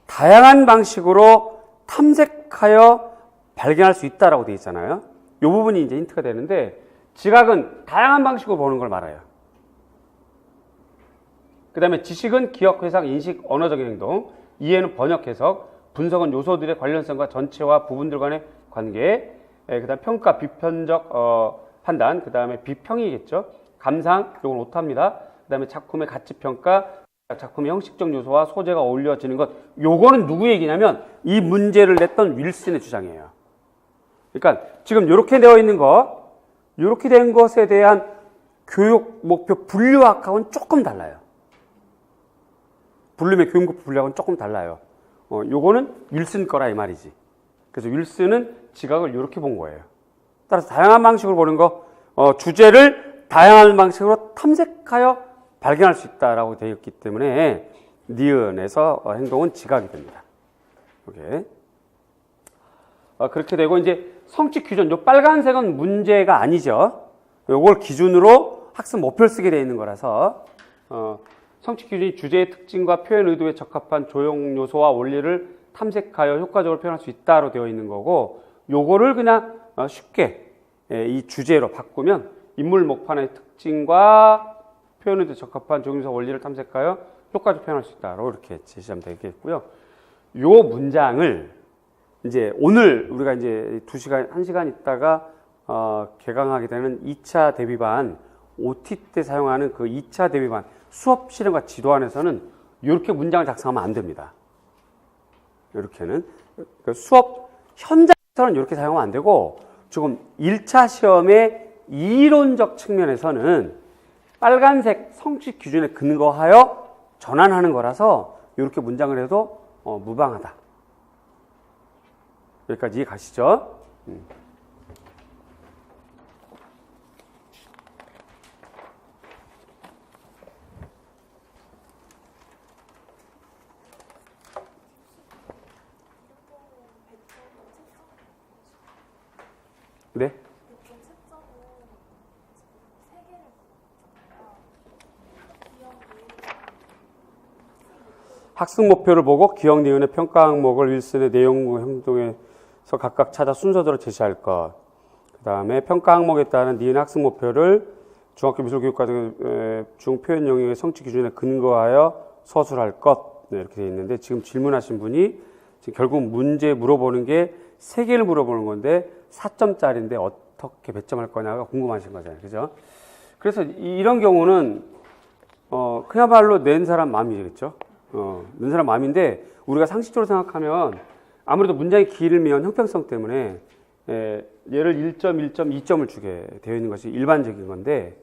다양한 방식으로 탐색하여 발견할 수 있다라고 되어 있잖아요. 이 부분이 이제 힌트가 되는데 지각은 다양한 방식으로 보는 걸 말해요. 그 다음에 지식은 기억, 회상, 인식, 언어적인 행동, 이해는 번역, 해석, 분석은 요소들의 관련성과 전체와 부분들 간의 관계, 그 다음 평가, 비편적 판단, 그 다음에 비평이겠죠. 감상, 이건 오타입니다. 그 다음에 작품의 가치평가, 작품의 형식적 요소와 소재가 어울려지는 것. 요거는 누구 얘기냐면 이 문제를 냈던 윌슨의 주장이에요. 그러니까 지금 이렇게 되어 있는 거 이렇게 된 것에 대한 교육 목표 분류학하고는 조금 달라요. 블룸의 교육 목표 분류학은 조금 달라요. 요거는 윌슨 거라 이 말이지. 그래서 윌슨은 지각을 이렇게 본 거예요. 따라서 다양한 방식으로 보는 거, 주제를 다양한 방식으로 탐색하여 발견할 수 있다라고 되어 있기 때문에 니은에서 행동은 지각이 됩니다. 오케이. 그렇게 되고 이제 성취 규정, 요 빨간색은 문제가 아니죠. 요걸 기준으로 학습 목표를 쓰게 되어 있는 거라서 성취 규정이 주제의 특징과 표현 의도에 적합한 조형 요소와 원리를 탐색하여 효과적으로 표현할 수 있다로 되어 있는 거고, 요거를 그냥 쉽게 이 주제로 바꾸면 인물 목판의 특징과 표현 의도에 적합한 조형 요소와 원리를 탐색하여 효과적으로 표현할 수 있다로 이렇게 제시하면 되겠고요. 요 문장을 이제 오늘 우리가 이제 2시간, 1시간 있다가 개강하게 되는 2차 대비반 OT 때 사용하는 그 2차 대비반 수업 실험과 지도안에서는 이렇게 문장을 작성하면 안 됩니다. 이렇게는 수업 현장에서는 이렇게 사용하면 안 되고, 지금 1차 시험의 이론적 측면에서는 빨간색 성취 기준에 근거하여 전환하는 거라서 이렇게 문장을 해도 무방하다. 여기까지 이해 가시죠? 네? 학습 목표를 보고 기억 니은의 평가 항목을 윌슨의 내용 행동에서 각각 찾아 순서대로 제시할 것. 그 다음에 평가 항목에 따른 니은 학습 목표를 중학교 미술교육과정 중 표현 영역의 성취 기준에 근거하여 서술할 것. 네, 이렇게 되어 있는데, 지금 질문하신 분이 지금 결국 문제 물어보는 게 3개를 물어보는 건데 4점짜리인데 어떻게 배점할 거냐가 궁금하신 거잖아요. 그죠? 그래서 이런 경우는 그야말로 낸 사람 마음이겠죠. 낸 사람 마음인데, 우리가 상식적으로 생각하면 아무래도 문장이 길면 형평성 때문에 얘를 1점, 1점, 2점을 주게 되어 있는 것이 일반적인 건데,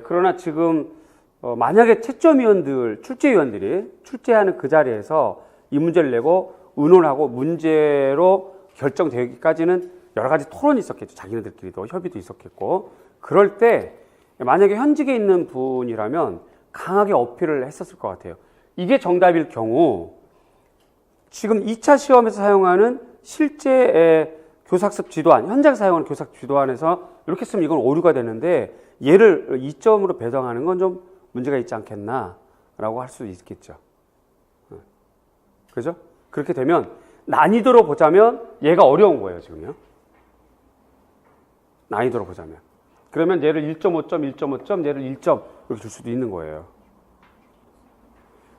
그러나 지금 만약에 채점위원들, 출제위원들이 출제하는 그 자리에서 이 문제를 내고 의논하고 문제로 결정되기까지는 여러 가지 토론이 있었겠죠. 자기네들끼리도 협의도 있었겠고, 그럴 때 만약에 현직에 있는 분이라면 강하게 어필을 했었을 것 같아요. 이게 정답일 경우 지금 2차 시험에서 사용하는 실제 교사학습 지도안, 현장 사용하는 교사학습 지도안에서 이렇게 쓰면 이건 오류가 되는데 얘를 2점으로 배정하는 건 좀 문제가 있지 않겠나 라고 할 수도 있겠죠. 그죠? 그렇게 되면 난이도로 보자면 얘가 어려운 거예요, 지금요. 난이도로 보자면. 그러면 얘를 1.5점, 1.5점, 얘를 1점 이렇게 줄 수도 있는 거예요.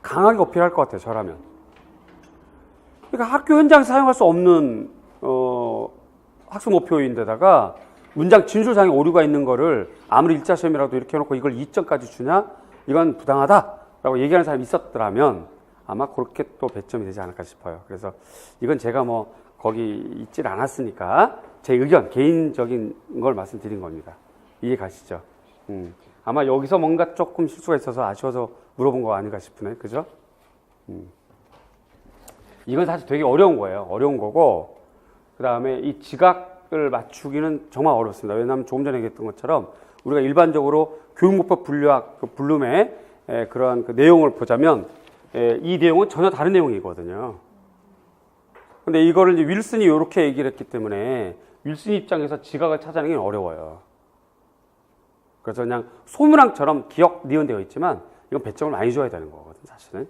강하게 어필할 것 같아요, 저라면. 그러니까 학교 현장에서 사용할 수 없는 학습 목표인데다가 문장 진술상에 오류가 있는 거를 아무리 1차 시험이라도 이렇게 해놓고 이걸 2점까지 주냐? 이건 부당하다라고 얘기하는 사람이 있었더라면 아마 그렇게 또 배점이 되지 않을까 싶어요. 그래서 이건 제가 뭐 거기 있질 않았으니까 제 의견, 개인적인 걸 말씀드린 겁니다. 이해 가시죠? 아마 여기서 뭔가 조금 실수가 있어서 아쉬워서 물어본 거 아닌가 싶으네. 그죠? 이건 사실 되게 어려운 거예요. 어려운 거고, 그 다음에 이 지각을 맞추기는 정말 어렵습니다. 왜냐하면 조금 전에 얘기했던 것처럼 우리가 일반적으로 교육목표 분류학, 블룸의 그러한 그 내용을 보자면 이 내용은 전혀 다른 내용이거든요. 근데 이거를 이제 윌슨이 이렇게 얘기를 했기 때문에 윌슨 입장에서 지각을 찾아내기 어려워요. 그래서 그냥 소문항처럼 기억 니은되어 있지만 이건 배점을 많이 줘야 되는 거거든, 사실은.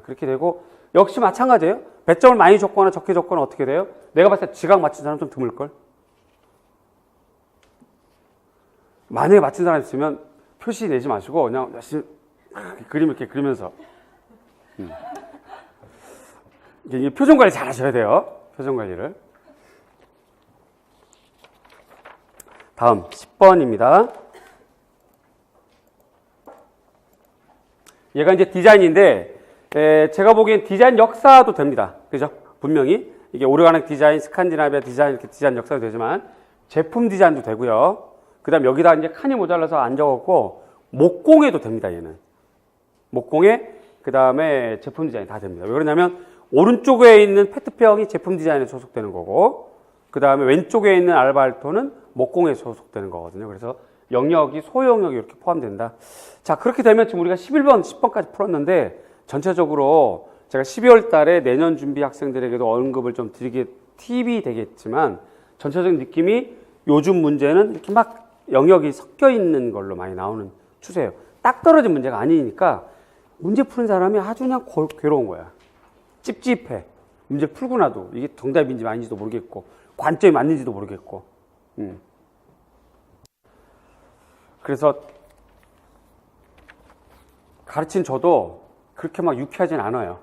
그렇게 되고, 역시 마찬가지예요. 배점을 많이 줬거나 적게 줬거나 어떻게 돼요? 내가 봤을 때 지각 맞힌 사람 좀 드물걸? 만약에 맞힌 사람 있으면 표시 내지 마시고 그냥 열심히 그림 이렇게 그리면서 이게 표정 관리 잘 하셔야 돼요. 표정 관리를. 다음 10번입니다. 얘가 이제 디자인인데, 제가 보기엔 디자인 역사도 됩니다. 그죠? 분명히. 이게 오르가닉 디자인, 스칸디나비아 디자인, 이렇게 디자인 역사도 되지만, 제품 디자인도 되고요. 그 다음에 여기다 이제 칸이 모자라서 안 적었고, 목공해도 됩니다, 얘는. 목공해, 그 다음에 제품 디자인 다 됩니다. 왜 그러냐면, 오른쪽에 있는 페트병이 제품 디자인에 소속되는 거고, 그 다음에 왼쪽에 있는 알바알토는 목공에 소속되는 거거든요. 그래서 영역이, 소영역이 이렇게 포함된다. 자, 그렇게 되면 지금 우리가 11번, 10번까지 풀었는데, 전체적으로 제가 12월 달에 내년 준비 학생들에게도 언급을 좀 드리게, 팁이 되겠지만, 전체적인 느낌이 요즘 문제는 이렇게 막 영역이 섞여 있는 걸로 많이 나오는 추세예요. 딱 떨어진 문제가 아니니까 문제 푸는 사람이 아주 그냥 괴로운 거야. 찝찝해. 문제 풀고 나도 이게 정답인지 아닌지도 모르겠고 관점이 맞는지도 모르겠고. 그래서 가르친 저도 그렇게 막 유쾌하진 않아요.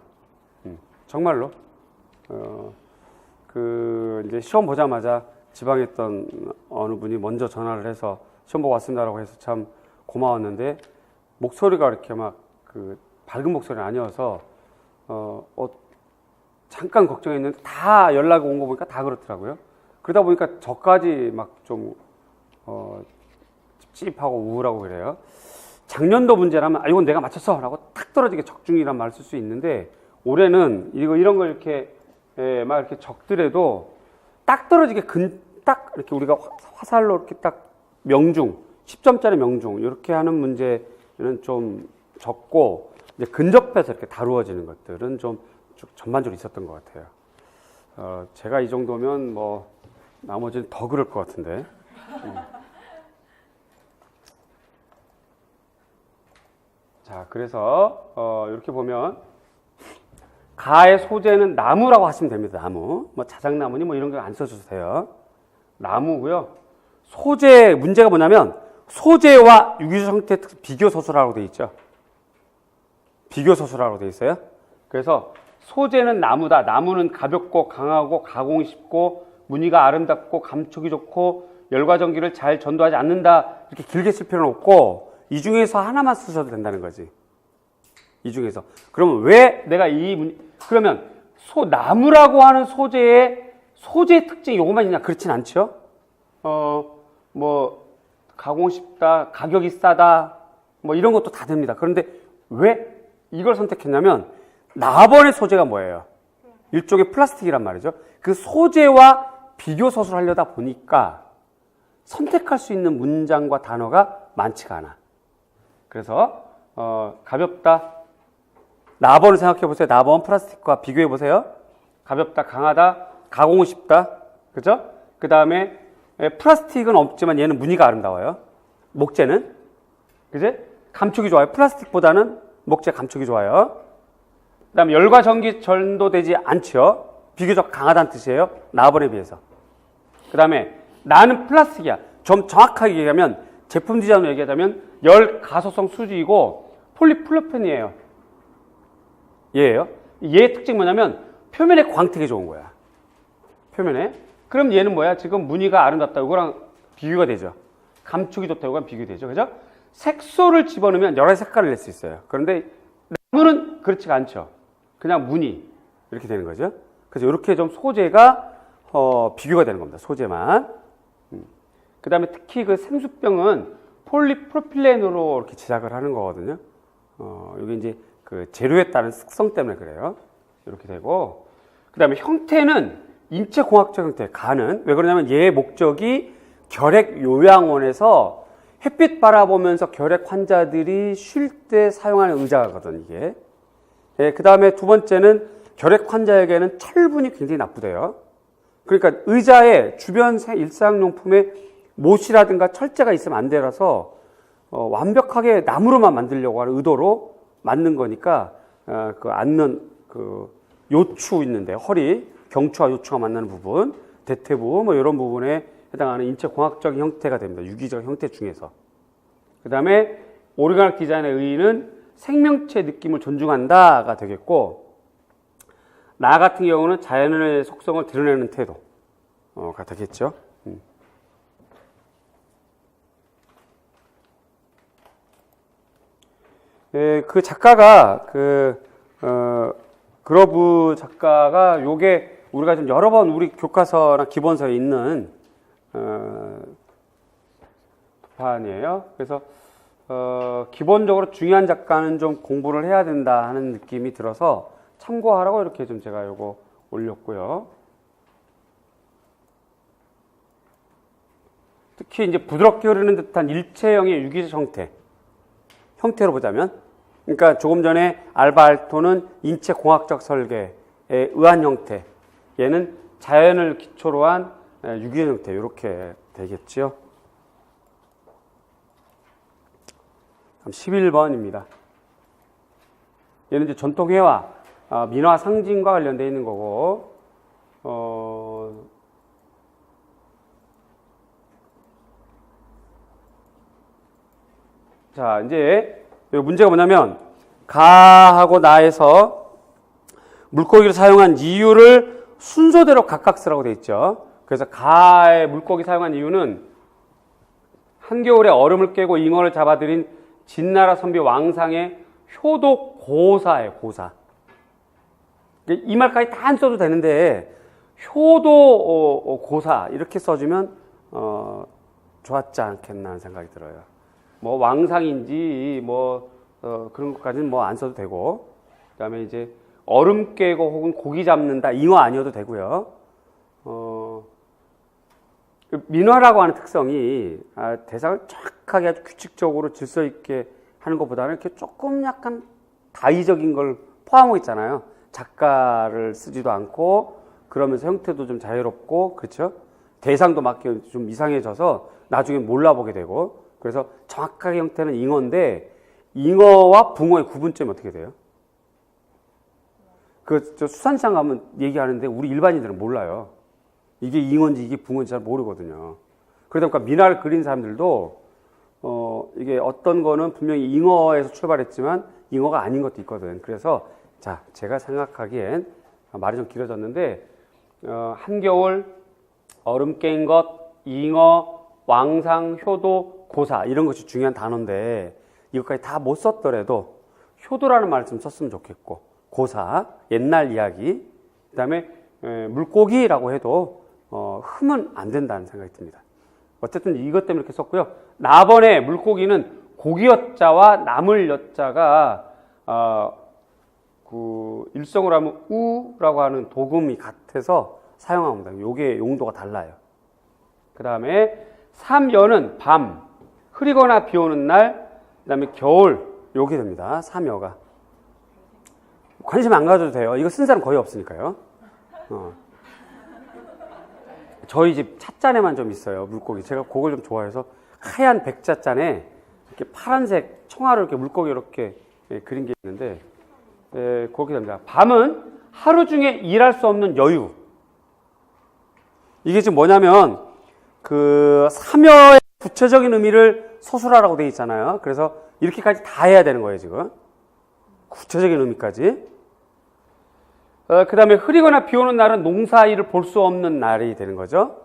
정말로. 이제 시험 보자마자 지방에 있던 어느 분이 먼저 전화를 해서 시험 보고 왔습니다라고 해서 참 고마웠는데, 목소리가 이렇게 막 밝은 목소리는 아니어서, 잠깐 걱정했는데 다 연락이 온 거 보니까 다 그렇더라고요. 그러다 보니까 저까지 막 좀, 찝찝하고 우울하고 그래요. 작년도 문제라면, 이건 내가 맞췄어! 라고 탁 떨어지게 적중이란 말을 쓸 수 있는데, 올해는 이런 걸 이렇게, 막 이렇게 적더라도 딱 떨어지게 딱 이렇게 우리가 화살로 이렇게 딱 명중, 10점짜리 명중, 이렇게 하는 문제는 좀 적고, 이제 근접해서 이렇게 다루어지는 것들은 좀 전반적으로 있었던 것 같아요. 제가 이 정도면 뭐, 나머지는 더 그럴 것 같은데. 자, 그래서, 이렇게 보면, 가의 소재는 나무라고 하시면 됩니다. 나무. 뭐 자작나무니 뭐 이런 거 안 써줘도 돼요. 나무고요. 소재 문제가 뭐냐면 소재와 유기적 형태 비교 서술하라고 되어 있죠. 비교 서술하라고 되어 있어요. 그래서 소재는 나무다. 나무는 가볍고 강하고 가공이 쉽고 무늬가 아름답고 감촉이 좋고 열과 전기를 잘 전도하지 않는다. 이렇게 길게 쓸 필요는 없고 이 중에서 하나만 쓰셔도 된다는 거지. 이 중에서. 그러면 왜 내가 그러면 나무라고 하는 소재의 특징이 요것만 있냐? 그렇진 않죠. 뭐 가공 쉽다, 가격이 싸다, 뭐 이런 것도 다 됩니다. 그런데 왜 이걸 선택했냐면 나번의 소재가 뭐예요? 일종의 플라스틱이란 말이죠. 그 소재와 비교 서술을 하려다 보니까 선택할 수 있는 문장과 단어가 많지가 않아. 그래서 가볍다. 나번을 생각해 보세요. 나번 플라스틱과 비교해 보세요. 가볍다, 강하다, 가공은 쉽다. 그죠? 그 다음에 플라스틱은 없지만 얘는 무늬가 아름다워요. 목재는. 그지? 감촉이 좋아요. 플라스틱보다는 목재 감촉이 좋아요. 그 다음에 열과 전기 전도되지 않죠. 비교적 강하다는 뜻이에요. 나번에 비해서. 그 다음에 나는 플라스틱이야. 좀 정확하게 얘기하면 제품 디자인으로 얘기하자면 열 가소성 수지이고 폴리프로펜이에요. 얘예요. 얘의 특징이 뭐냐면 표면에 광택이 좋은 거야. 표면에. 그럼 얘는 뭐야? 지금 무늬가 아름답다. 이거랑 비교가 되죠. 감촉이 좋다. 이거랑 비교되죠. 그죠? 색소를 집어넣으면 여러 색깔을 낼 수 있어요. 그런데 나무는 그렇지가 않죠. 그냥 무늬. 이렇게 되는 거죠. 그래서 이렇게 좀 소재가 비교가 되는 겁니다. 소재만. 그 다음에 특히 그 생수병은 폴리프로필렌으로 이렇게 제작을 하는 거거든요. 이게 이제 그 재료에 따른 특성 때문에 그래요. 이렇게 되고. 그 다음에 형태는 인체공학적 형태, 가는. 왜 그러냐면 얘의 목적이 결핵요양원에서 햇빛 바라보면서 결핵 환자들이 쉴 때 사용하는 의자거든, 이게. 예, 그 다음에 두 번째는 결핵 환자에게는 철분이 굉장히 나쁘대요. 그러니까 의자에 주변 일상용품에 못이라든가 철제가 있으면 안 되라서 완벽하게 나무로만 만들려고 하는 의도로 만든 거니까 그 앉는 그 요추 있는데 허리, 경추와 요추가 만나는 부분, 대퇴부 뭐 이런 부분에 해당하는 인체공학적인 형태가 됩니다. 유기적 형태 중에서. 그 다음에 오르가닉 디자인의 의의는 생명체 느낌을 존중한다가 되겠고, 나 같은 경우는 자연의 속성을 드러내는 태도가 되겠죠. 그 작가가 그러브 작가가 요게 우리가 좀 여러 번 우리 교과서나 기본서에 있는 비판이에요. 그래서 기본적으로 중요한 작가는 좀 공부를 해야 된다 하는 느낌이 들어서 참고하라고 이렇게 좀 제가 요거 올렸고요. 특히 이제 부드럽게 흐르는 듯한 일체형의 유기적 형태로 보자면, 그러니까 조금 전에 알바알토는 인체 공학적 설계에 의한 형태, 얘는 자연을 기초로 한 유기적 형태, 이렇게 되겠지요. 11번입니다. 얘는 이제 전통회화, 민화 상징과 관련되어 있는 거고, 자, 이제 문제가 뭐냐면 가하고 나에서 물고기를 사용한 이유를 순서대로 각각 쓰라고 되어 있죠. 그래서 가에 물고기 사용한 이유는 한겨울에 얼음을 깨고 잉어를 잡아들인 진나라 선비 왕상의 효도 고사예요. 고사. 이 말까지 다 안 써도 되는데 효도 고사 이렇게 써주면 좋았지 않겠나 하는 생각이 들어요. 뭐 왕상인지 뭐 그런 것까지는 뭐 안 써도 되고, 그다음에 이제 얼음 깨고 혹은 고기 잡는다, 잉어 아니어도 되고요. 민화라고 하는 특성이 대상을 정확하게 아주 규칙적으로 질서 있게 하는 것보다는 이렇게 조금 약간 다의적인 걸 포함하고 있잖아요. 작가를 쓰지도 않고 그러면서 형태도 좀 자유롭고, 그렇죠? 대상도 맞게 좀 이상해져서 나중에 몰라보게 되고, 그래서 정확하게 형태는 잉어인데 잉어와 붕어의 구분점이 어떻게 돼요? 저 수산시장 가면 얘기하는데 우리 일반인들은 몰라요. 이게 잉어인지 이게 붕어인지 잘 모르거든요. 그러다 보니까 민화를 그린 사람들도 이게 어떤 거는 분명히 잉어에서 출발했지만 잉어가 아닌 것도 있거든. 그래서 자, 제가 생각하기엔 말이 좀 길어졌는데 한겨울, 얼음 깬 것, 잉어, 왕상, 효도, 고사 이런 것이 중요한 단어인데 이것까지 다 못 썼더라도 효도라는 말을 좀 썼으면 좋겠고, 고사, 옛날 이야기, 그 다음에 물고기라고 해도 흠은 안 된다는 생각이 듭니다. 어쨌든 이것 때문에 이렇게 썼고요. 나번에 물고기는 고기여자와 나물 여자가 그 일성으로 하면 우라고 하는 도금이 같아서 사용합니다. 요게 용도가 달라요. 그 다음에 삼여는 밤, 흐리거나 비 오는 날, 그 다음에 겨울, 요게 됩니다. 삼여가. 관심 안 가져도 돼요. 이거 쓴 사람 거의 없으니까요. 저희 집 찻잔에만 좀 있어요, 물고기. 제가 그걸 좀 좋아해서 하얀 백잣잔에 이렇게 파란색 청아로 이렇게 물고기 이렇게 그린 게 있는데, 그렇게 됩니다. 밤은 하루 중에 일할 수 없는 여유. 이게 지금 뭐냐면 그 삼여의 구체적인 의미를 서술하라고 되어 있잖아요. 그래서 이렇게까지 다 해야 되는 거예요, 지금. 구체적인 의미까지. 그 다음에 흐리거나 비 오는 날은 농사일을 볼 수 없는 날이 되는 거죠.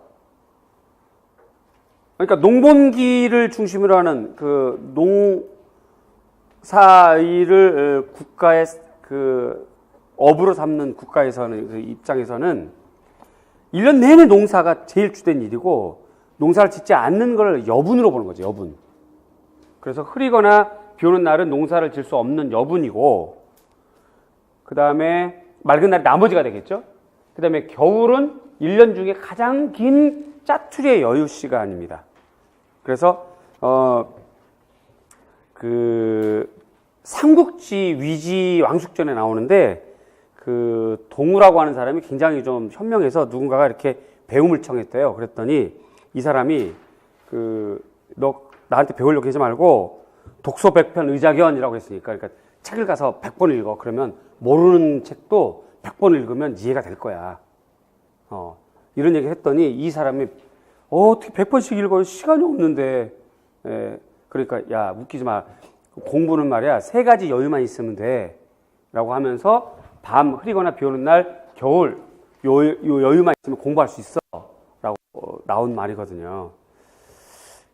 그러니까 농번기를 중심으로 하는 그 농사일을 국가의 그 업으로 삼는 국가에서는, 그 입장에서는 1년 내내 농사가 제일 주된 일이고, 농사를 짓지 않는 걸 여분으로 보는 거죠, 여분. 그래서 흐리거나 비 오는 날은 농사를 질 수 없는 여분이고, 그 다음에 맑은 날이 나머지가 되겠죠. 그 다음에 겨울은 1년 중에 가장 긴 짜투리의 여유 시간입니다. 그래서 그 삼국지 위지 왕숙전에 나오는데, 그 동우라고 하는 사람이 굉장히 좀 현명해서 누군가가 이렇게 배움을 청했대요. 그랬더니 이 사람이 너 나한테 배우려고 하지 말고 독서 100편 의자견이라고 했으니까, 그러니까 책을 가서 100번 읽어. 그러면 모르는 책도 100번 읽으면 이해가 될 거야. 이런 얘기 했더니 이 사람이 어떻게 100번씩 읽어요? 시간이 없는데. 그러니까 야, 웃기지 마. 공부는 말이야 3가지 여유만 있으면 돼. 라고 하면서 밤, 흐리거나 비 오는 날, 겨울 요 여유만 있으면 공부할 수 있어. 라고 나온 말이거든요.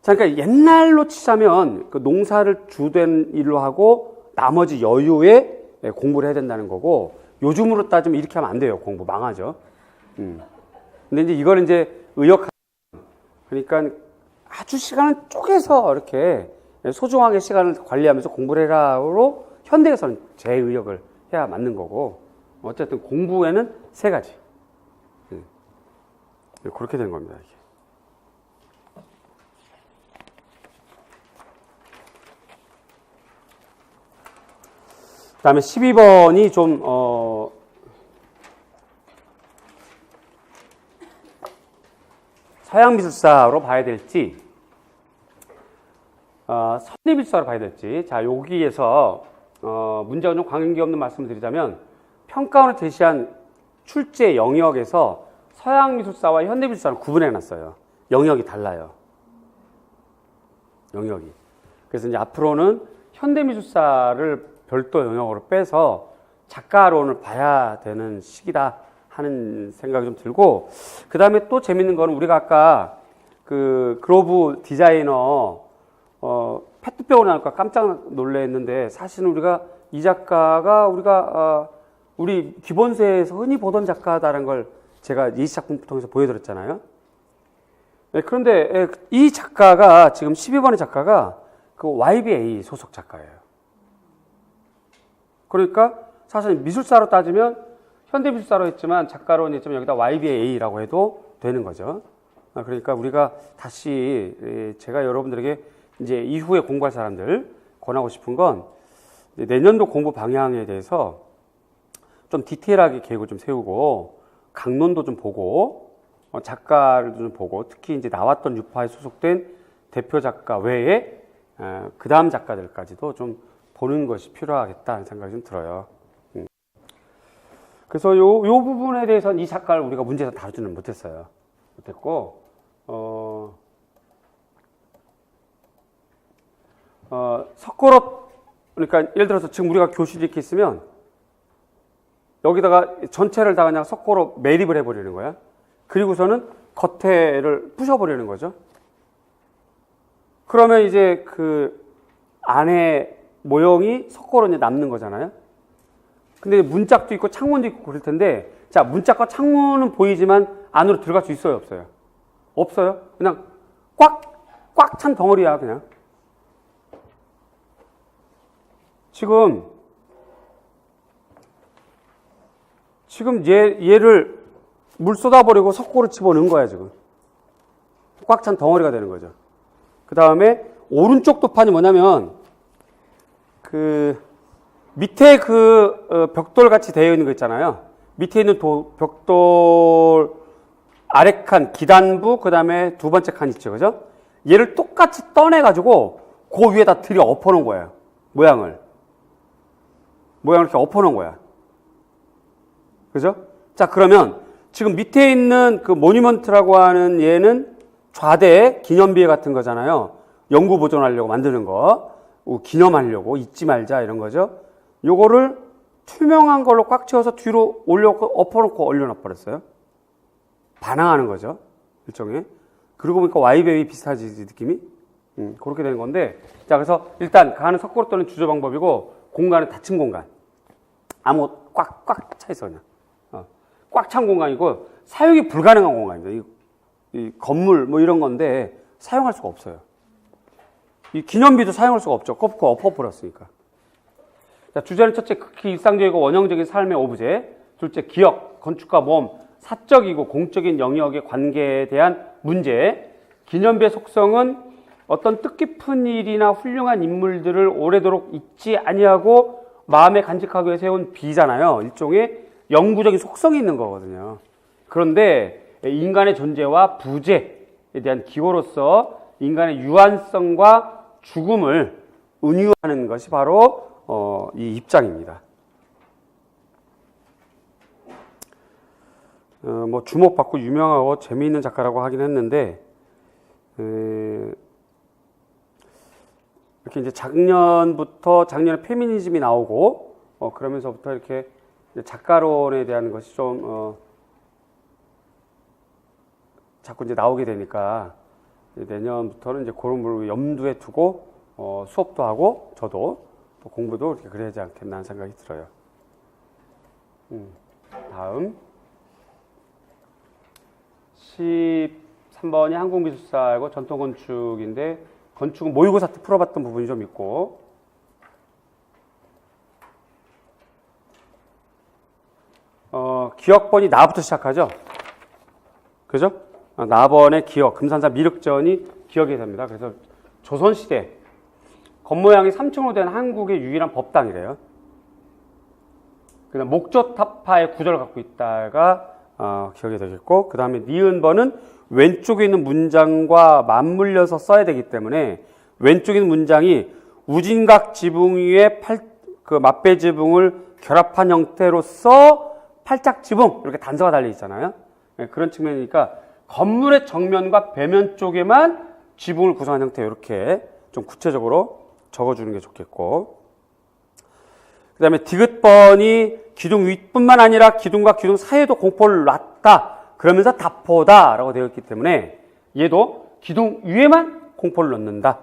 자, 그러니까 옛날로 치자면 그 농사를 주된 일로 하고 나머지 여유에 공부를 해야 된다는 거고, 요즘으로 따지면 이렇게 하면 안 돼요. 공부 망하죠. 근데 이제 이걸 이제 의역하면, 그러니까 아주 시간을 쪼개서 이렇게 소중하게 시간을 관리하면서 공부를 해라로 현대에서는 제의역을 해야 맞는 거고, 어쨌든 공부에는 세 가지. 그렇게 된 겁니다, 이게. 그 다음에 12번이 좀, 서양미술사로 봐야 될지, 선리미술사로 봐야 될지. 자, 여기에서, 문제가 좀 관계 없는 말씀을 드리자면, 평가원을 제시한 출제 영역에서 서양미술사와 현대미술사를 구분해 놨어요. 영역이 달라요. 영역이. 그래서 이제 앞으로는 현대미술사를 별도 영역으로 빼서 작가론을 봐야 되는 시기다 하는 생각이 좀 들고, 그 다음에 또 재밌는 거는 우리가 아까 그 글로브 디자이너 페트병을 나올까 깜짝 놀랐는데, 사실은 우리가 이 작가가 우리 기본세에서 흔히 보던 작가다라는 걸 제가 예시작품 통해서 보여드렸잖아요. 네, 그런데 이 작가가 지금 12번의 작가가 그 YBA 소속 작가예요. 그러니까 사실 미술사로 따지면 현대미술사로 했지만 작가로는 했지만 여기다 YBA라고 해도 되는 거죠. 그러니까 우리가 다시 제가 여러분들에게 이제 이후에 공부할 사람들 권하고 싶은 건 내년도 공부 방향에 대해서 좀 디테일하게 계획을 좀 세우고 강론도 좀 보고 작가를 좀 보고, 특히 이제 나왔던 유파에 소속된 대표 작가 외에 그 다음 작가들까지도 좀 보는 것이 필요하겠다는 생각이 좀 들어요. 그래서 요 부분에 대해서는 이 작가를 우리가 문제에서 다루지는 못했어요. 못했고, 석고롭, 그러니까 예를 들어서 지금 우리가 교실이 이렇게 있으면 여기다가 전체를 다 그냥 석고로 매립을 해버리는 거야. 그리고서는 겉에를 부셔버리는 거죠. 그러면 이제 그 안에 모형이 석고로 이제 남는 거잖아요. 근데 문짝도 있고 창문도 있고 그럴 텐데, 자, 문짝과 창문은 보이지만 안으로 들어갈 수 있어요, 없어요? 없어요. 그냥 꽉 찬 덩어리야, 그냥. 지금 얘를 물 쏟아버리고 석고를 집어넣은 거야, 지금. 꽉 찬 덩어리가 되는 거죠. 그 다음에 오른쪽 도판이 뭐냐면, 밑에 벽돌 같이 되어 있는 거 있잖아요. 밑에 있는 벽돌 아래 칸, 기단부, 그 다음에 두 번째 칸 있죠, 그죠? 얘를 똑같이 떠내가지고 그 위에다 들여 엎어놓은 거예요. 모양을 이렇게 엎어놓은 거야. 그죠? 자, 그러면 지금 밑에 있는 그 모니먼트라고 하는 얘는 좌대 기념비에 같은 거잖아요. 영구 보존하려고 만드는 거. 기념하려고 잊지 말자 이런 거죠. 요거를 투명한 걸로 꽉 채워서 뒤로 엎어놓고 올려놔 버렸어요. 반항하는 거죠. 일종의. 그러고 보니까 YBA 비슷하지, 느낌이? 그렇게 되는 건데. 자, 그래서 일단 가는 석고로 떠는 주조 방법이고, 공간은 닫힌 공간. 아무 꽉 차 있어, 그냥. 꽉 찬 공간이고, 사용이 불가능한 공간입니다. 이 건물 뭐 이런 건데, 사용할 수가 없어요. 이 기념비도 사용할 수가 없죠. 꺾고 엎어버렸으니까. 자, 주제는 첫째, 극히 일상적이고 원형적인 삶의 오브제. 둘째, 기억, 건축과 모험, 사적이고 공적인 영역의 관계에 대한 문제. 기념비의 속성은 어떤 뜻깊은 일이나 훌륭한 인물들을 오래도록 잊지 아니하고 마음에 간직하기 위해 세운 비잖아요. 일종의 영구적인 속성이 있는 거거든요. 그런데 인간의 존재와 부재에 대한 기호로서 인간의 유한성과 죽음을 은유하는 것이 바로 이 입장입니다. 뭐 주목받고 유명하고 재미있는 작가라고 하긴 했는데, 이렇게 이제 작년에 페미니즘이 나오고, 그러면서부터 이렇게 작가론에 대한 것이 좀 자꾸 이제 나오게 되니까 내년부터는 이제 그런 걸 염두에 두고 수업도 하고 저도 또 공부도 이렇게 그래야 하지 않겠나 하는 생각이 들어요. 다음 13 3번이 한국미술사고 전통건축인데 건축은 모의고사 때 풀어봤던 부분이 좀 있고 기억번이 나부터 시작하죠. 그죠? 나번의 기억, 금산사 미륵전이 기억이 됩니다. 그래서 조선시대 겉모양이 3층으로 된 한국의 유일한 법당이래요. 그다음 목조탑파의 구조를 갖고 있다가 기억이 되겠고, 그 다음에 니은번은 왼쪽에 있는 문장과 맞물려서 써야 되기 때문에 왼쪽에 있는 문장이 우진각 지붕 위에 맞배 지붕을 결합한 형태로서 팔짝 지붕 이렇게 단서가 달려 있잖아요. 네, 그런 측면이니까 건물의 정면과 배면 쪽에만 지붕을 구성한 형태 이렇게 좀 구체적으로 적어주는 게 좋겠고, 그 다음에 디귿번이 기둥 윗뿐만 아니라 기둥과 기둥 사이에도 공포를 놨다. 그러면서 다포다 라고 되어 있기 때문에 얘도 기둥 위에만 공포를 넣는다.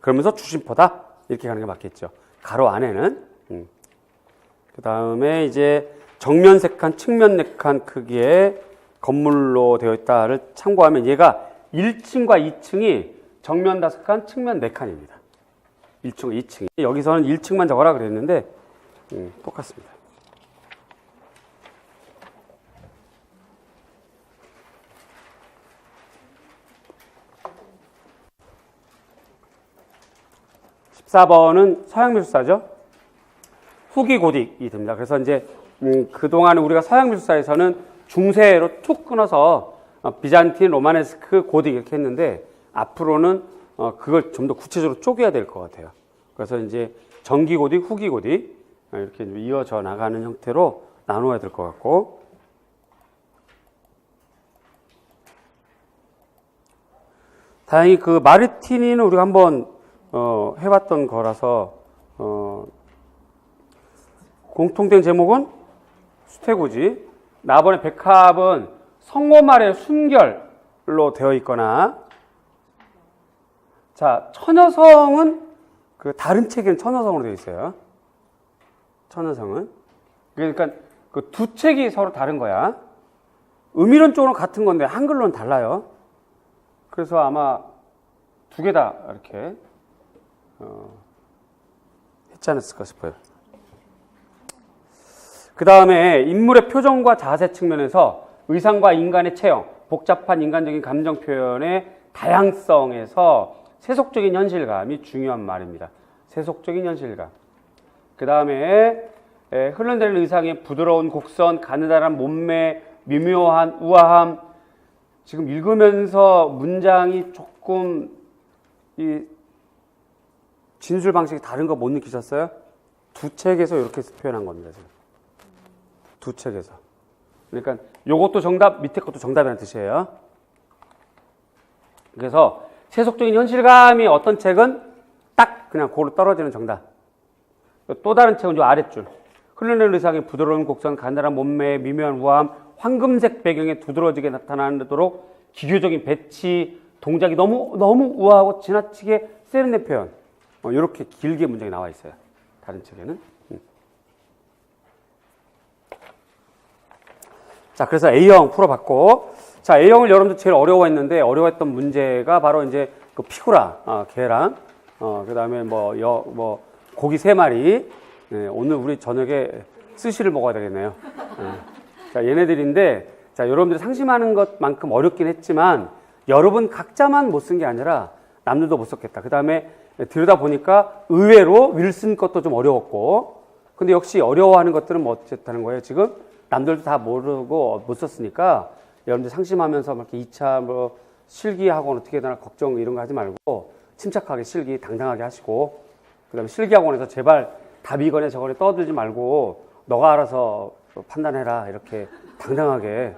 그러면서 주심포다. 이렇게 가는 게 맞겠죠. 가로 안에는. 그 다음에 이제 정면 3칸, 측면 4칸 크기의 건물로 되어 있다를 참고하면 얘가 1층과 2층이 정면 5칸, 측면 4칸입니다. 1층, 2층. 여기서는 1층만 적어라 그랬는데 똑같습니다. (14번은) 서양미술사죠. 후기 고딕이 됩니다. 그래서 이제 그동안 우리가 서양미술사에서는 중세로 툭 끊어서 비잔틴, 로마네스크, 고딕 이렇게 했는데 앞으로는 그걸 좀 더 구체적으로 쪼개야 될 것 같아요. 그래서 이제 전기 고딕, 후기 고딕 이렇게 이어져 나가는 형태로 나누어야 될 것 같고, 다행히 그 마르티니는 우리가 한번 해봤던 거라서 공통된 제목은 수태고지, 나번의 백합은 성호말의 순결로 되어 있거나, 자 천여성은 그 다른 책에는 천여성으로 되어 있어요. 천여성은 그러니까 그 두 책이 서로 다른 거야. 의미론적으로는 같은 건데 한글로는 달라요. 그래서 아마 두 개 다 이렇게 했지 않았을까 싶어요. 그 다음에 인물의 표정과 자세 측면에서 의상과 인간의 체형, 복잡한 인간적인 감정 표현의 다양성에서 세속적인 현실감이 중요한 말입니다. 세속적인 현실감. 그 다음에 흘러내리는 의상의 부드러운 곡선, 가느다란 몸매, 미묘한 우아함. 지금 읽으면서 문장이 조금 이 진술 방식이 다른 거 못 느끼셨어요? 두 책에서 이렇게 표현한 겁니다. 지금. 두 책에서. 그러니까 요것도 정답, 밑에 것도 정답이라는 뜻이에요. 그래서 세속적인 현실감이 어떤 책은 딱 그냥 고로 떨어지는 정답. 또 다른 책은 요 아랫줄. 흘러내리는 의상의 부드러운 곡선, 가느다란 몸매의 미묘한 우아함, 황금색 배경에 두드러지게 나타나도록 기교적인 배치, 동작이 너무 우아하고 지나치게 세련된 표현. 이렇게 길게 문장이 나와 있어요. 다른 책에는. 자, 그래서 A형 풀어봤고, 자, A형을 여러분들 제일 어려워했는데, 어려워했던 문제가 바로 이제 그 피구라, 개랑, 그 다음에 고기 3마리. 네, 오늘 우리 저녁에 스시를 먹어야 되겠네요. 네. 자, 얘네들인데, 자, 여러분들이 상심하는 것만큼 어렵긴 했지만, 여러분 각자만 못 쓴 게 아니라 남들도 못 썼겠다. 그 다음에 들여다보니까 의외로 윌슨 것도 좀 어려웠고, 근데 역시 어려워하는 것들은 뭐 어쨌다는 거예요. 지금 남들도 다 모르고 못 썼으니까 여러분들 상심하면서 막 이렇게 2차 실기학원 어떻게 되나 걱정 이런 거 하지 말고 침착하게 실기 당당하게 하시고, 그 다음에 실기학원에서 제발 답이거나 저거에 떠들지 말고 너가 알아서 판단해라 이렇게 당당하게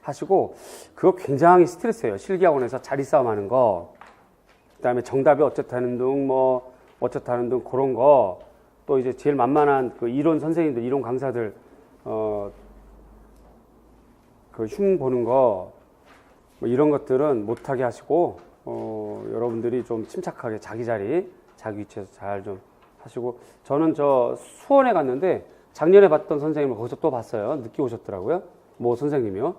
하시고, 그거 굉장히 스트레스예요. 실기학원에서 자리싸움 하는 거, 그 다음에 정답이 어쩌다는 등 어쩌다는 등 그런 거, 또 이제 제일 만만한 그 이론 선생님들, 이론 강사들 그 흉 보는 거, 뭐 이런 것들은 못하게 하시고, 여러분들이 좀 침착하게 자기 자리, 자기 위치에서 잘 좀 하시고, 저는 저 수원에 갔는데 작년에 봤던 선생님을 거기서 또 봤어요. 늦게 오셨더라고요. 뭐 선생님이요.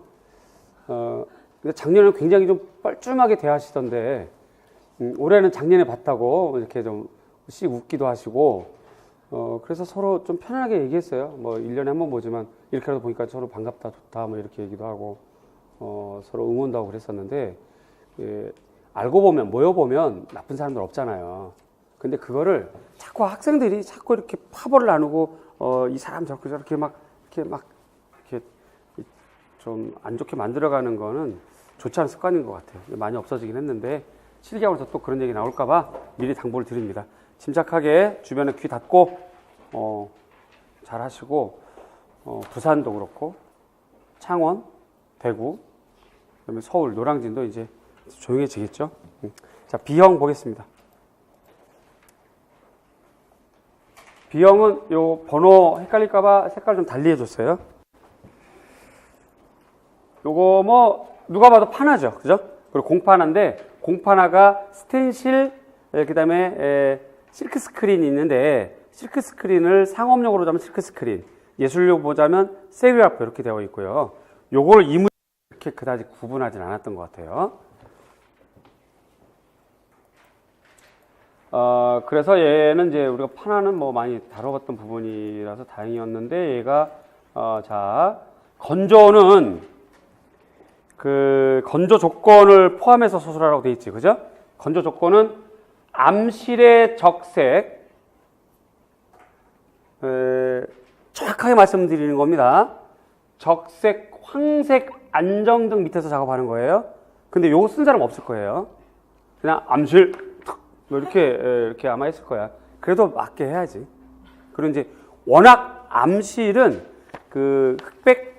근데 작년에는 굉장히 좀 뻘쭘하게 대하시던데, 올해는 작년에 봤다고 이렇게 좀 씩 웃기도 하시고, 그래서 서로 좀 편안하게 얘기했어요. 뭐 1년에 한 번 보지만 이렇게라도 보니까 서로 반갑다, 좋다, 뭐 이렇게 얘기도 하고, 서로 응원도 하고 그랬었는데, 예, 알고 보면, 모여보면 나쁜 사람들 없잖아요. 근데 그거를 자꾸 학생들이 자꾸 이렇게 파벌을 나누고, 이 사람 저렇게 막, 이렇게 좀 안 좋게 만들어가는 거는 좋지 않은 습관인 것 같아요. 많이 없어지긴 했는데, 실기하면서 또 그런 얘기 나올까봐 미리 당부를 드립니다. 침착하게 주변에 귀 닫고, 잘 하시고, 부산도 그렇고, 창원, 대구, 그다음에 서울, 노량진도 이제 조용해지겠죠. 자, B형 보겠습니다. B형은 요 번호 헷갈릴까봐 색깔 좀 달리 해줬어요. 요거 뭐 누가 봐도 파나죠, 그죠? 그리고 공파나인데 공파나가 스텐실, 그다음에 실크 스크린이 있는데 실크 스크린을 상업용으로 보자면 실크 스크린, 예술용 보자면 세리아프 이렇게 되어 있고요. 요걸 이렇게 그다지 구분하진 않았던 것 같아요. 그래서 얘는 이제 우리가 파나는 뭐 많이 다뤄봤던 부분이라서 다행이었는데 얘가 자, 건조는 그 건조 조건을 포함해서 수술하라고 되어 있지, 그죠? 건조 조건은 암실의 적색, 정확하게 말씀드리는 겁니다. 적색, 황색, 안정등 밑에서 작업하는 거예요. 근데 요거 쓴 사람 없을 거예요. 그냥 암실 뭐 이렇게 아마 했을 거야. 그래도 맞게 해야지. 그리고 이제 워낙 암실은 그 흑백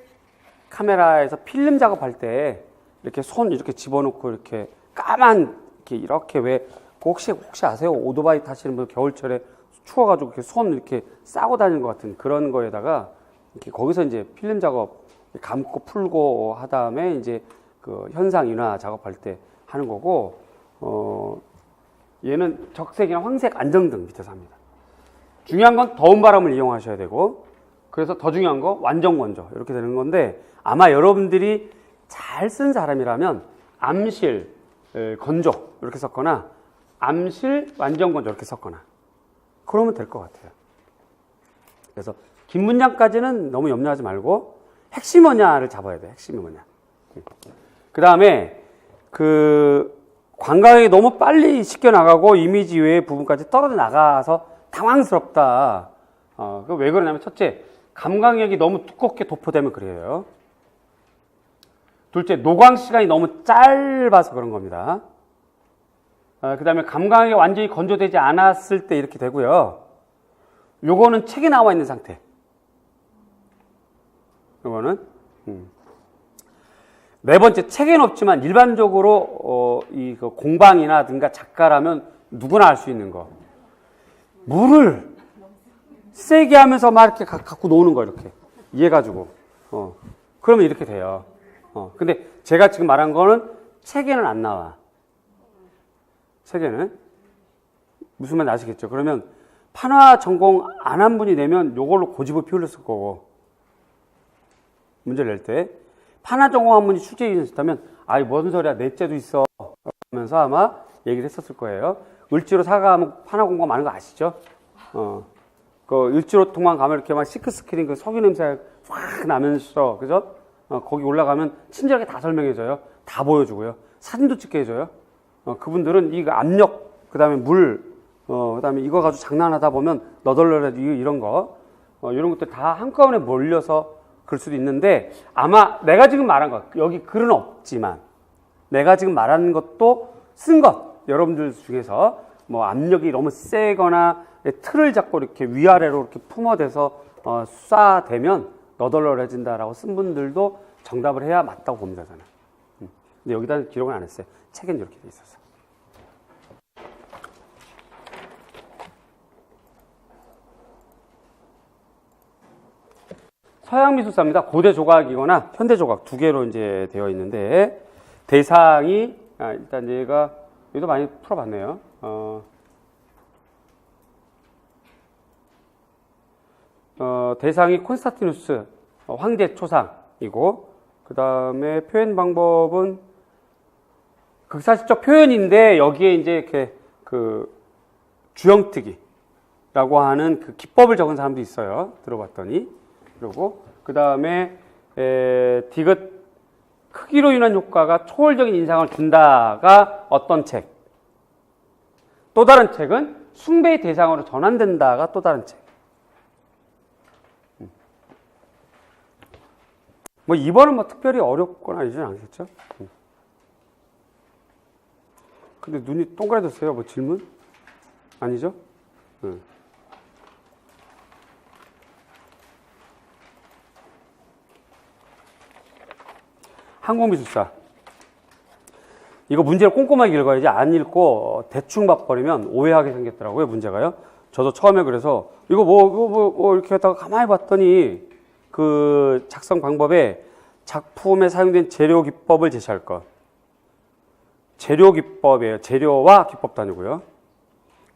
카메라에서 필름 작업할 때 이렇게 손 이렇게 집어넣고 이렇게 까만 이렇게 왜 혹시 아세요? 오토바이 타시는 분 겨울철에 추워가지고 이렇게 손 이렇게 싸고 다니는 것 같은 그런 거에다가 이렇게 거기서 이제 필름 작업 감고 풀고 하 다음에 이제 그 현상 인화 작업할 때 하는 거고, 얘는 적색이나 황색 안정등 밑에서 합니다. 중요한 건 더운 바람을 이용하셔야 되고, 그래서 더 중요한 거 완전 건조 이렇게 되는 건데, 아마 여러분들이 잘 쓴 사람이라면 암실 건조 이렇게 썼거나 암실 완전 건조 이렇게 썼거나 그러면 될 것 같아요. 그래서 긴 문장까지는 너무 염려하지 말고 핵심 뭐냐를 잡아야 돼요. 핵심이 뭐냐. 그 다음에 그 관광이 너무 빨리 씻겨 나가고 이미지 외의 부분까지 떨어져 나가서 당황스럽다. 그 왜 그러냐면 첫째, 감광역이 너무 두껍게 도포되면 그래요. 둘째, 노광 시간이 너무 짧아서 그런 겁니다. 그 다음에 감광역이 완전히 건조되지 않았을 때 이렇게 되고요. 요거는 책에 나와 있는 상태. 요거는 네 번째, 책에는 없지만 일반적으로 이 공방이나든가 작가라면 누구나 알 수 있는 거. 물을 세게 하면서 막 이렇게 갖고 노는 거 이렇게 이해가지고 그러면 이렇게 돼요. 근데 제가 지금 말한 거는 책에는 안 나와. 책에는 무슨 말인지 아시겠죠? 그러면 판화 전공 안 한 분이 내면 요걸로 고집을 피울렸을 거고, 문제를 낼 때 판화 전공한 분이 출제에 있었다면 아이 뭔 소리야, 넷째도 있어 하면서 아마 얘기를 했었을 거예요. 을지로 사과하면 판화 공부 많은 거 아시죠? 그 을지로 통만 가면 이렇게 막 시크 스크린 그 석유 냄새 확 나면서, 그죠? 거기 올라가면 친절하게 다 설명해줘요. 다 보여주고요. 사진도 찍게 해줘요. 그분들은 이 압력, 그 다음에 물, 그 다음에 이거 가지고 장난하다 보면 너덜너덜 이런 거, 이런 것들 다 한꺼번에 몰려서 그럴 수도 있는데, 아마 내가 지금 말한 것, 여기 글은 없지만 내가 지금 말하는 것도 쓴 것, 여러분들 중에서 뭐 압력이 너무 세거나 틀을 잡고 이렇게 위아래로 이렇게 품어대서 쏴대면 너덜너덜해진다라고 쓴 분들도 정답을 해야 맞다고 봅니다, 저는. 근데 여기다 기록은 안 했어요. 책엔 이렇게 돼 있어서. 서양 미술사입니다. 고대 조각이거나 현대 조각 두 개로 이제 되어 있는데, 대상이 일단 얘가 여기도 많이 풀어봤네요. 대상이 콘스탄티누스 황제 초상이고, 그 다음에 표현 방법은 극사실적 표현인데 여기에 이제 이렇게 그 주형특이라고 하는 그 기법을 적은 사람도 있어요. 들어봤더니. 그리고 그 다음에 디귿 크기로 인한 효과가 초월적인 인상을 준다가 어떤 책. 또 다른 책은 숭배의 대상으로 전환된다가 또 다른 책. 뭐 2번은 뭐 특별히 어렵거나 아니진 않겠죠? 근데 눈이 동그래졌어요. 뭐 질문? 아니죠? 항공미술사. 이거 문제를 꼼꼼하게 읽어야지 안 읽고 대충 봐버리면 오해하게 생겼더라고요, 문제가요. 저도 처음에 그래서 이거 뭐 이렇게 하다가 가만히 봤더니 그 작성 방법에 작품에 사용된 재료 기법을 제시할 것. 재료 기법이에요. 재료와 기법도 아니고요.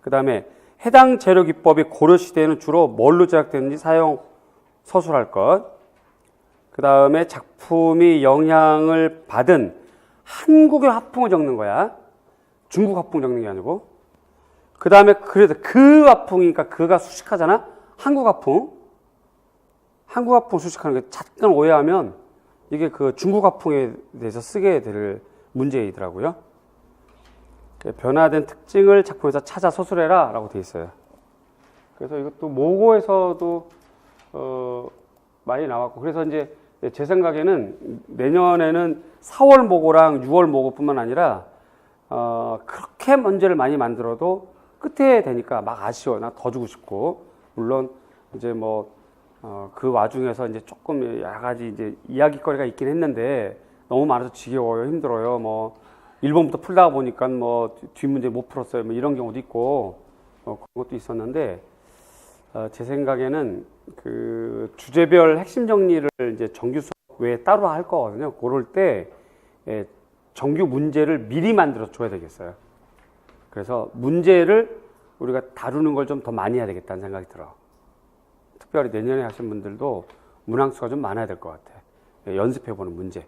그 다음에 해당 재료 기법이 고려시대에는 주로 뭘로 제작되는지 사용 서술할 것. 그 다음에 작품이 영향을 받은 한국의 화풍을 적는 거야. 중국 화풍 적는 게 아니고. 그 다음에 그래도 그 화풍이니까 그가 수식하잖아. 한국 화풍. 한국 화풍 수식하는 게 잠깐 오해하면 이게 그 중국 화풍에 대해서 쓰게 될 문제이더라고요. 변화된 특징을 작품에서 찾아 서술해라 라고 되어 있어요. 그래서 이것도 모고에서도 많이 나왔고, 그래서 이제 제 생각에는 내년에는 4월 모고랑 6월 모고뿐만 아니라 그렇게 문제를 많이 만들어도 끝에 되니까 막 아쉬워. 나 더 주고 싶고. 물론 이제 뭐 그 와중에서 이제 조금 여러 가지 이제 이야기거리가 있긴 했는데 너무 많아서 지겨워요, 힘들어요. 뭐 1번부터 풀다가 보니까 뭐 뒷문제 못 풀었어요. 뭐 이런 경우도 있고 그런 것도 있었는데 제 생각에는 그 주제별 핵심 정리를 이제 정규 수업 외에 따로 할 거거든요. 그럴 때 정규 문제를 미리 만들어 줘야 되겠어요. 그래서 문제를 우리가 다루는 걸 좀 더 많이 해야 되겠다는 생각이 들어. 특별히 내년에 하신 분들도 문항수가 좀 많아야 될 것 같아. 연습해보는 문제.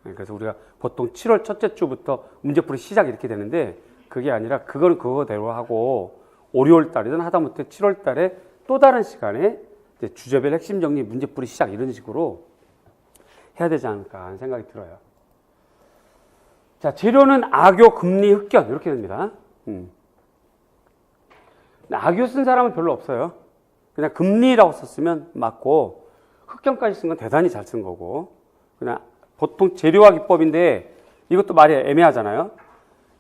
그래서 우리가 보통 7월 첫째 주부터 문제풀이 시작 이렇게 되는데 그게 아니라 그거는 그거대로 하고 5, 6월 달이든 하다못해 7월 달에 또 다른 시간에 이제 주제별 핵심 정리 문제풀이 시작 이런 식으로 해야 되지 않을까 하는 생각이 들어요. 자, 재료는 악교, 금리, 흑견 이렇게 됩니다. 악교 쓴 사람은 별로 없어요. 그냥 금리라고 썼으면 맞고 흑견까지 쓴 건 대단히 잘 쓴 거고 그냥 보통 재료화 기법인데 이것도 말이 애매하잖아요.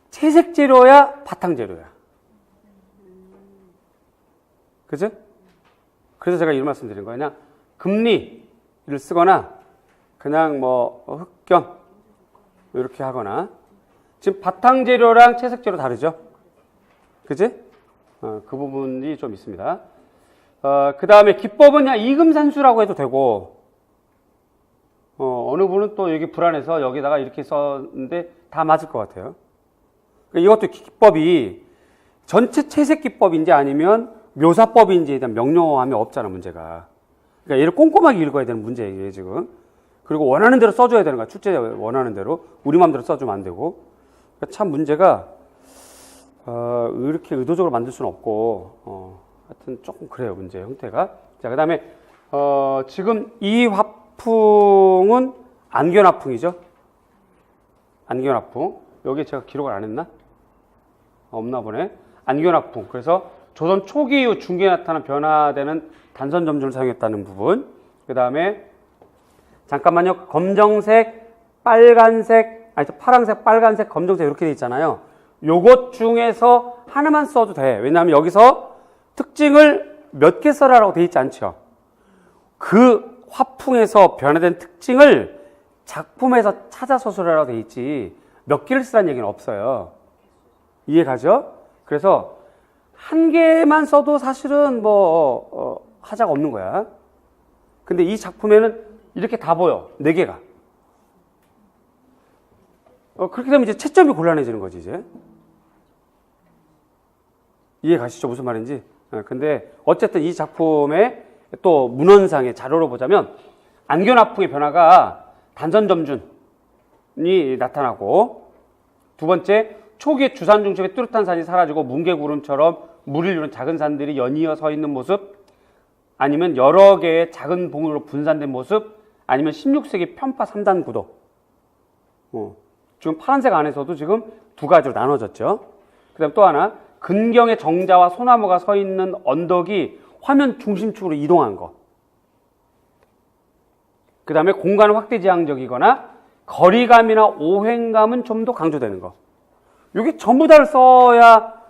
채색 재료야, 바탕 재료야. 그죠? 그래서 제가 이런 말씀 드린 거예요. 그냥 금리를 쓰거나 그냥 뭐 흑견 이렇게 하거나 지금 바탕 재료랑 채색 재료 다르죠? 그지? 그 부분이 좀 있습니다. 그 다음에 기법은 그냥 이금산수라고 해도 되고 어느 분은 또 여기 불안해서 여기다가 이렇게 썼는데 다 맞을 것 같아요. 이것도 기법이 전체 채색 기법인지 아니면 묘사법인지에 대한 명료함이 없잖아, 문제가. 그러니까 얘를 꼼꼼하게 읽어야 되는 문제예요, 지금. 그리고 원하는 대로 써줘야 되는 거야, 출제 원하는 대로. 우리 마음대로 써주면 안 되고. 그러니까 참 문제가 이렇게 의도적으로 만들 수는 없고 하여튼 조금 그래요, 문제 형태가. 자, 그 다음에 지금 이 화풍은 안견 화풍이죠. 안견 화풍. 여기 제가 기록을 안 했나? 없나 보네. 안견 화풍. 그래서 조선 초기 이후 중기에 나타난 변화되는 단선 점준을 사용했다는 부분. 그 다음에 잠깐만요. 검정색, 빨간색, 아니 파란색, 빨간색, 검정색 이렇게 돼 있잖아요. 요것 중에서 하나만 써도 돼. 왜냐하면 여기서 특징을 몇 개 써라라고 돼 있지 않죠. 그 화풍에서 변화된 특징을 작품에서 찾아 서술하라고 돼 있지 몇 개를 쓰라는 얘기는 없어요. 이해가죠? 그래서 한 개만 써도 사실은 뭐 하자가 없는 거야. 근데 이 작품에는 이렇게 다 보여. 4개가. 그렇게 되면 이제 채점이 곤란해지는 거지, 이제. 이해 가시죠? 무슨 말인지? 근데 어쨌든 이 작품의 또 문헌상의 자료로 보자면 안견화풍의 변화가 단선 점준이 나타나고 두 번째, 초기에 주산 중심의 뚜렷한 산이 사라지고 뭉게구름처럼 물을 이룬 작은 산들이 연이어 서 있는 모습, 아니면 여러 개의 작은 봉우리로 분산된 모습, 아니면 16세기 편파 3단 구도. 지금 파란색 안에서도 지금 두 가지로 나눠졌죠. 그 다음 또 하나, 근경의 정자와 소나무가 서 있는 언덕이 화면 중심축으로 이동한 거. 그 다음에 공간은 확대지향적이거나 거리감이나 오행감은 좀 더 강조되는 거. 이게 전부 다를 써야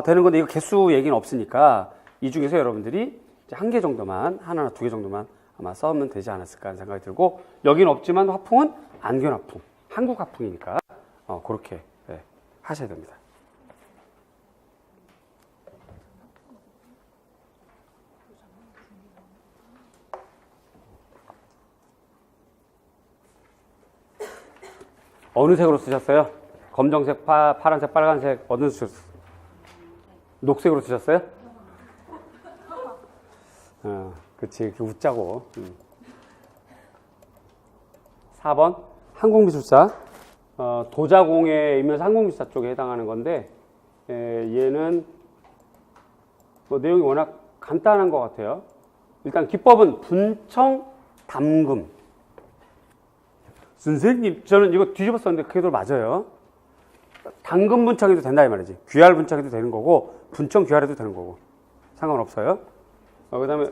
되는 건데, 이거 개수 얘기는 없으니까 이 중에서 여러분들이 한 개 정도만, 하나나 두 개 정도만 아마 써면 되지 않았을까 하는 생각이 들고, 여기는 없지만 화풍은 안견 화풍, 한국 화풍이니까 그렇게 하셔야 됩니다. 어느 색으로 쓰셨어요? 검정색, 파란색, 빨간색, 어느 색 쓰셨어요? 녹색으로 쓰셨어요? 그치, 이렇게 웃자고. 4번, 한국미술사. 도자공예 이면서 한국미술사 쪽에 해당하는 건데, 얘는 뭐 내용이 워낙 간단한 것 같아요. 일단 기법은 분청, 담금. 선생님, 저는 이거 뒤집어 썼는데 그게 더 맞아요. 당금 분청해도 된다 이 말이지. 귀할 분청해도 되는 거고, 분청 귀할해도 되는 거고, 상관없어요. 그 다음에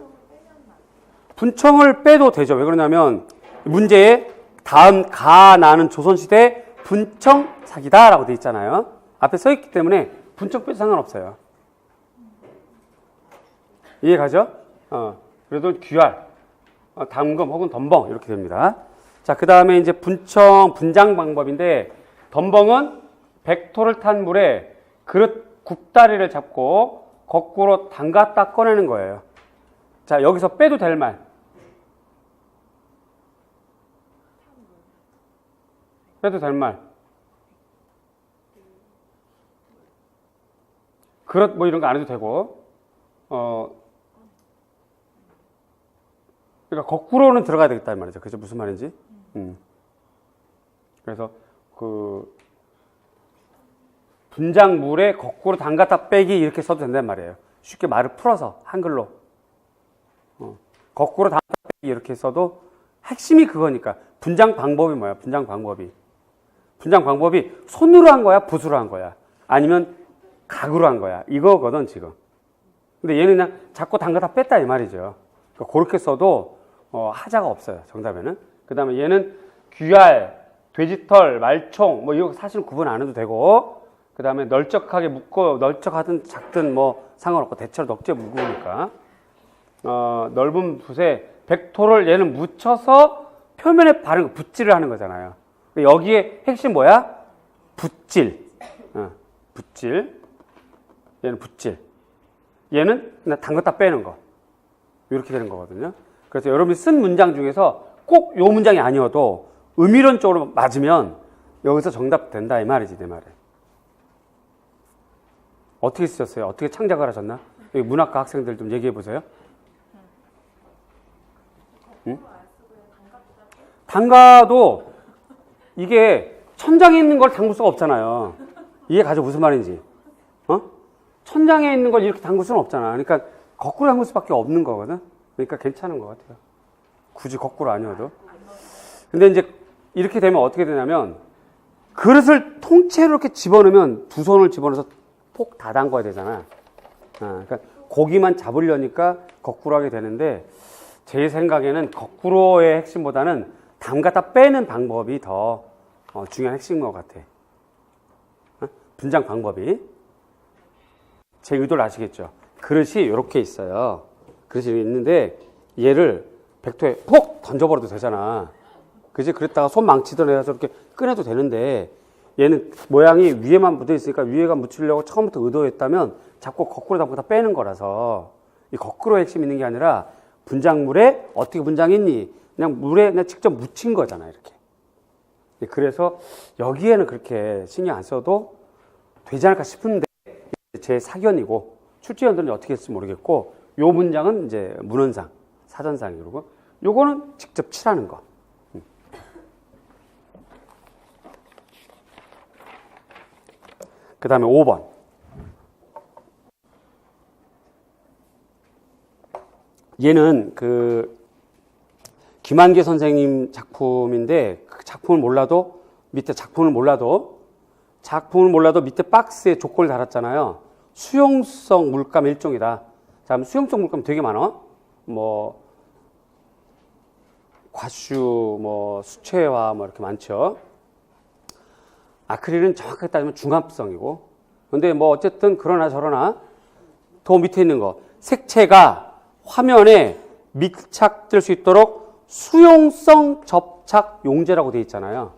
분청을 빼도 되죠. 왜 그러냐면 문제에 다음 가 나는 조선시대 분청 사기다 라고 돼 있잖아요. 앞에 써 있기 때문에 분청 빼도 상관없어요. 이해 가죠? 그래도 귀할, 담금 혹은 덤벙 이렇게 됩니다. 자, 그 다음에 이제 분청, 분장 방법인데, 덤벙은 백토를 탄 물에 그릇 굽다리를 잡고 거꾸로 담갔다 꺼내는 거예요. 자, 여기서 빼도 될 말. 빼도 될 말. 그릇 뭐 이런 거 안 해도 되고, 그러니까 거꾸로는 들어가야 되겠다 이 말이죠. 그죠? 무슨 말인지. 그래서 그 분장물에 거꾸로 담갔다 빼기 이렇게 써도 된단 말이에요. 쉽게 말을 풀어서 한글로 거꾸로 담갔다 빼기 이렇게 써도 핵심이 그거니까. 분장 방법이 뭐야? 분장 방법이 손으로 한 거야? 붓으로 한 거야? 아니면 각으로 한 거야? 이거거든 지금. 근데 얘는 그냥 자꾸 담갔다 뺐다 이 말이죠. 그러니까 그렇게 써도 하자가 없어요. 정답에는. 그 다음에 얘는 귀알, 돼지털, 말총 뭐 이거 사실은 구분 안 해도 되고, 그 다음에 널쩍하게 묶고 널쩍하든 작든 뭐 상관없고 대체로 넉지에 묶으니까 넓은 붓에 백토를 얘는 묻혀서 표면에 바른 거, 붓질을 하는 거잖아요. 여기에 핵심 뭐야? 붓질. 붓질. 얘는 붓질. 얘는 그냥 담갔다 빼는 거. 이렇게 되는 거거든요. 그래서 여러분이 쓴 문장 중에서 꼭 요 문장이 아니어도 의미론적으로 맞으면 여기서 정답 된다 이 말이지, 내 말에. 어떻게 쓰셨어요? 어떻게 창작을 하셨나? 여기 문학과 학생들 좀 얘기해 보세요. 응? 담가도 이게 천장에 있는 걸 담글 수가 없잖아요. 이해 가죠? 무슨 말인지. 천장에 있는 걸 이렇게 담글 수는 없잖아. 그러니까 거꾸로 담글 수밖에 없는 거거든. 그러니까 괜찮은 것 같아요. 굳이 거꾸로 아니어도. 근데 이제 이렇게 되면 어떻게 되냐면, 그릇을 통째로 이렇게 집어넣으면 두 손을 집어넣어서 폭 다 담궈야 되잖아. 그러니까 고기만 잡으려니까 거꾸로 하게 되는데, 제 생각에는 거꾸로의 핵심보다는 담갔다 빼는 방법이 더 중요한 핵심인 것 같아. 분장 방법이. 제 의도를 아시겠죠? 그릇이 이렇게 있어요. 그릇이 있는데 얘를 백토에 폭 던져버려도 되잖아. 그지? 그랬다가 손 망치던 해서 이렇게 꺼내도 되는데, 얘는 모양이 위에만 묻어 있으니까 위에가 묻히려고 처음부터 의도했다면 자꾸 거꾸로 담고 빼는 거라서, 이 거꾸로의 핵심이 있는 게 아니라 분장물에 어떻게 분장했니? 그냥 물에 그냥 직접 묻힌 거잖아, 이렇게. 그래서 여기에는 그렇게 신경 안 써도 되지 않을까 싶은데, 제 사견이고 출제위원들은 어떻게 했을지 모르겠고, 요 문장은 이제 문헌상, 사전상 이러고, 요거는 직접 칠하는 거. 그 다음에 5번. 얘는 김한계 선생님 작품인데 그 작품을 몰라도 밑에 밑에 박스에 조건을 달았잖아요. 수용성 물감 일종이다. 자, 그럼 수용성 물감 되게 많아. 뭐 과슈, 뭐 수채화, 뭐 이렇게 많죠. 아크릴은 정확하게 따지면 중합성이고. 근데 뭐 어쨌든 그러나 저러나 더 밑에 있는 거 색채가 화면에 밀착될 수 있도록 수용성 접착 용제라고 되어 있잖아요.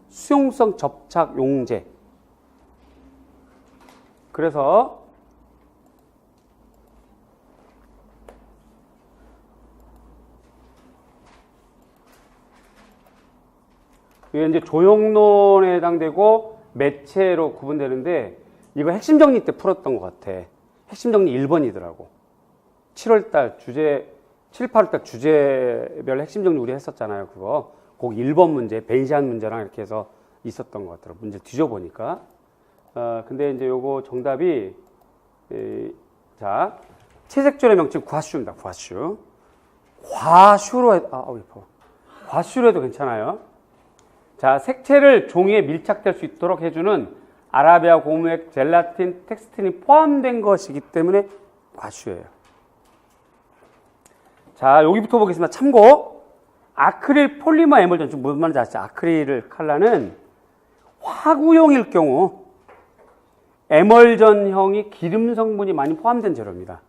수용성 접착 용제. 그래서 이게 이제 조형론에 해당되고 매체로 구분되는데 이거 핵심 정리 때 풀었던 것 같아. 핵심 정리 1번이더라고. 7월달 주제, 7, 8월달 주제별 핵심 정리 우리 했었잖아요. 그거. 꼭 1번 문제, 벤시안 문제랑 이렇게 해서 있었던 것 같더라고. 문제 뒤져보니까. 근데 이제 요거 정답이, 자, 채색존의 명칭 과슈입니다. 과슈. 과슈로 예뻐. 과슈로 해도 괜찮아요. 자, 색채를 종이에 밀착될 수 있도록 해주는 아라비아 고무액, 젤라틴, 텍스틴이 포함된 것이기 때문에 과슈예요. 자, 여기부터 보겠습니다. 참고. 아크릴 폴리머 에멀전, 좀 무슨 말인지 아시죠? 아크릴 칼라는 화구용일 경우 에멀전형이 기름 성분이 많이 포함된 재료입니다.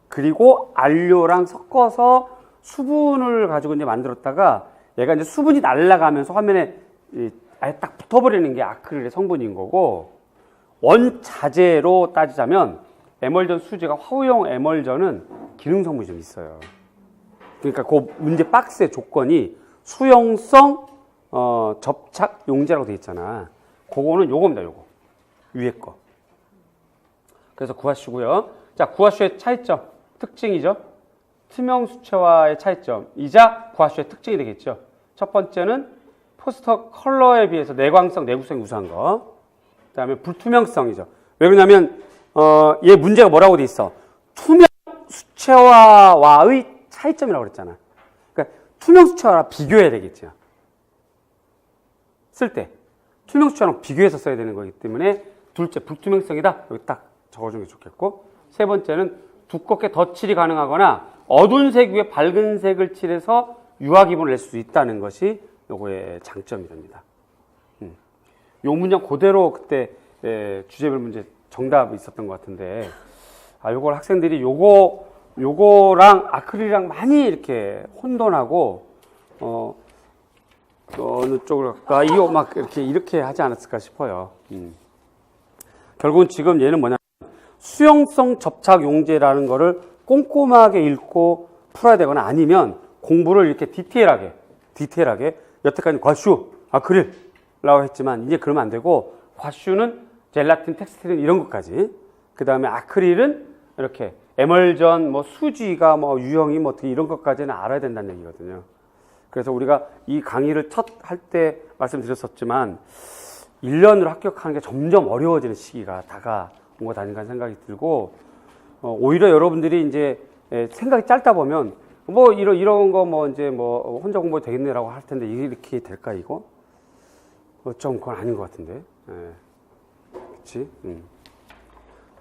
그리고 안료랑 섞어서 수분을 가지고 이제 만들었다가 얘가 이제 수분이 날아가면서 화면에 아예 딱 붙어버리는 게 아크릴의 성분인 거고, 원자재로 따지자면 에멀전 수지가 화우용 에멀전은 기능 성분이 좀 있어요. 그러니까 그 문제 박스의 조건이 수용성 접착 용제라고 되어 있잖아. 그거는 요겁니다. 요거 위에 거. 그래서 구하슈고요. 자, 구하슈의 차이점, 특징이죠. 투명 수채화의 차이점이자 구하슈의 특징이 되겠죠. 첫 번째는 포스터 컬러에 비해서 내광성, 내구성이 우수한 거. 그 다음에 불투명성이죠. 왜 그러냐면 얘 문제가 뭐라고 돼 있어? 투명 수채화와의 차이점이라고 그랬잖아. 그러니까 투명 수채화랑 비교해야 되겠죠. 쓸 때 투명 수채화랑 비교해서 써야 되는 거기 때문에 둘째 불투명성이다. 여기 딱 적어주는 게 좋겠고, 세 번째는 두껍게 덧칠이 가능하거나 어두운 색 위에 밝은 색을 칠해서 유화 기분을 낼 수 있다는 것이 요거의 장점이 됩니다. 요 문장 그대로 그때 주제별 문제 정답이 있었던 것 같은데, 요걸 학생들이 요거랑 아크릴이랑 많이 이렇게 혼돈하고, 어느 쪽으로 갈까? 이거 막 이렇게 하지 않았을까 싶어요. 결국은 지금 얘는 뭐냐? 수용성 접착 용제라는 거를 꼼꼼하게 읽고 풀어야 되거나 아니면 공부를 이렇게 디테일하게 여태까지 과슈, 아크릴라고 했지만 이제 그러면 안 되고, 과슈는 젤라틴, 텍스틸 이런 것까지, 그 다음에 아크릴은 이렇게 에멀전, 뭐 수지가 뭐 유형이 뭐 어떻게 이런 것까지는 알아야 된다는 얘기거든요. 그래서 우리가 이 강의를 첫 할 때 말씀드렸었지만 1년으로 합격하는 게 점점 어려워지는 시기가 다가온 것 아닌가 생각이 들고, 오히려 여러분들이 이제 생각이 짧다 보면 뭐 이런 거 뭐 이제 뭐 혼자 공부 되겠네라고 할 텐데 이렇게 될까 이거? 좀 그건 아닌 것 같은데. 그렇지?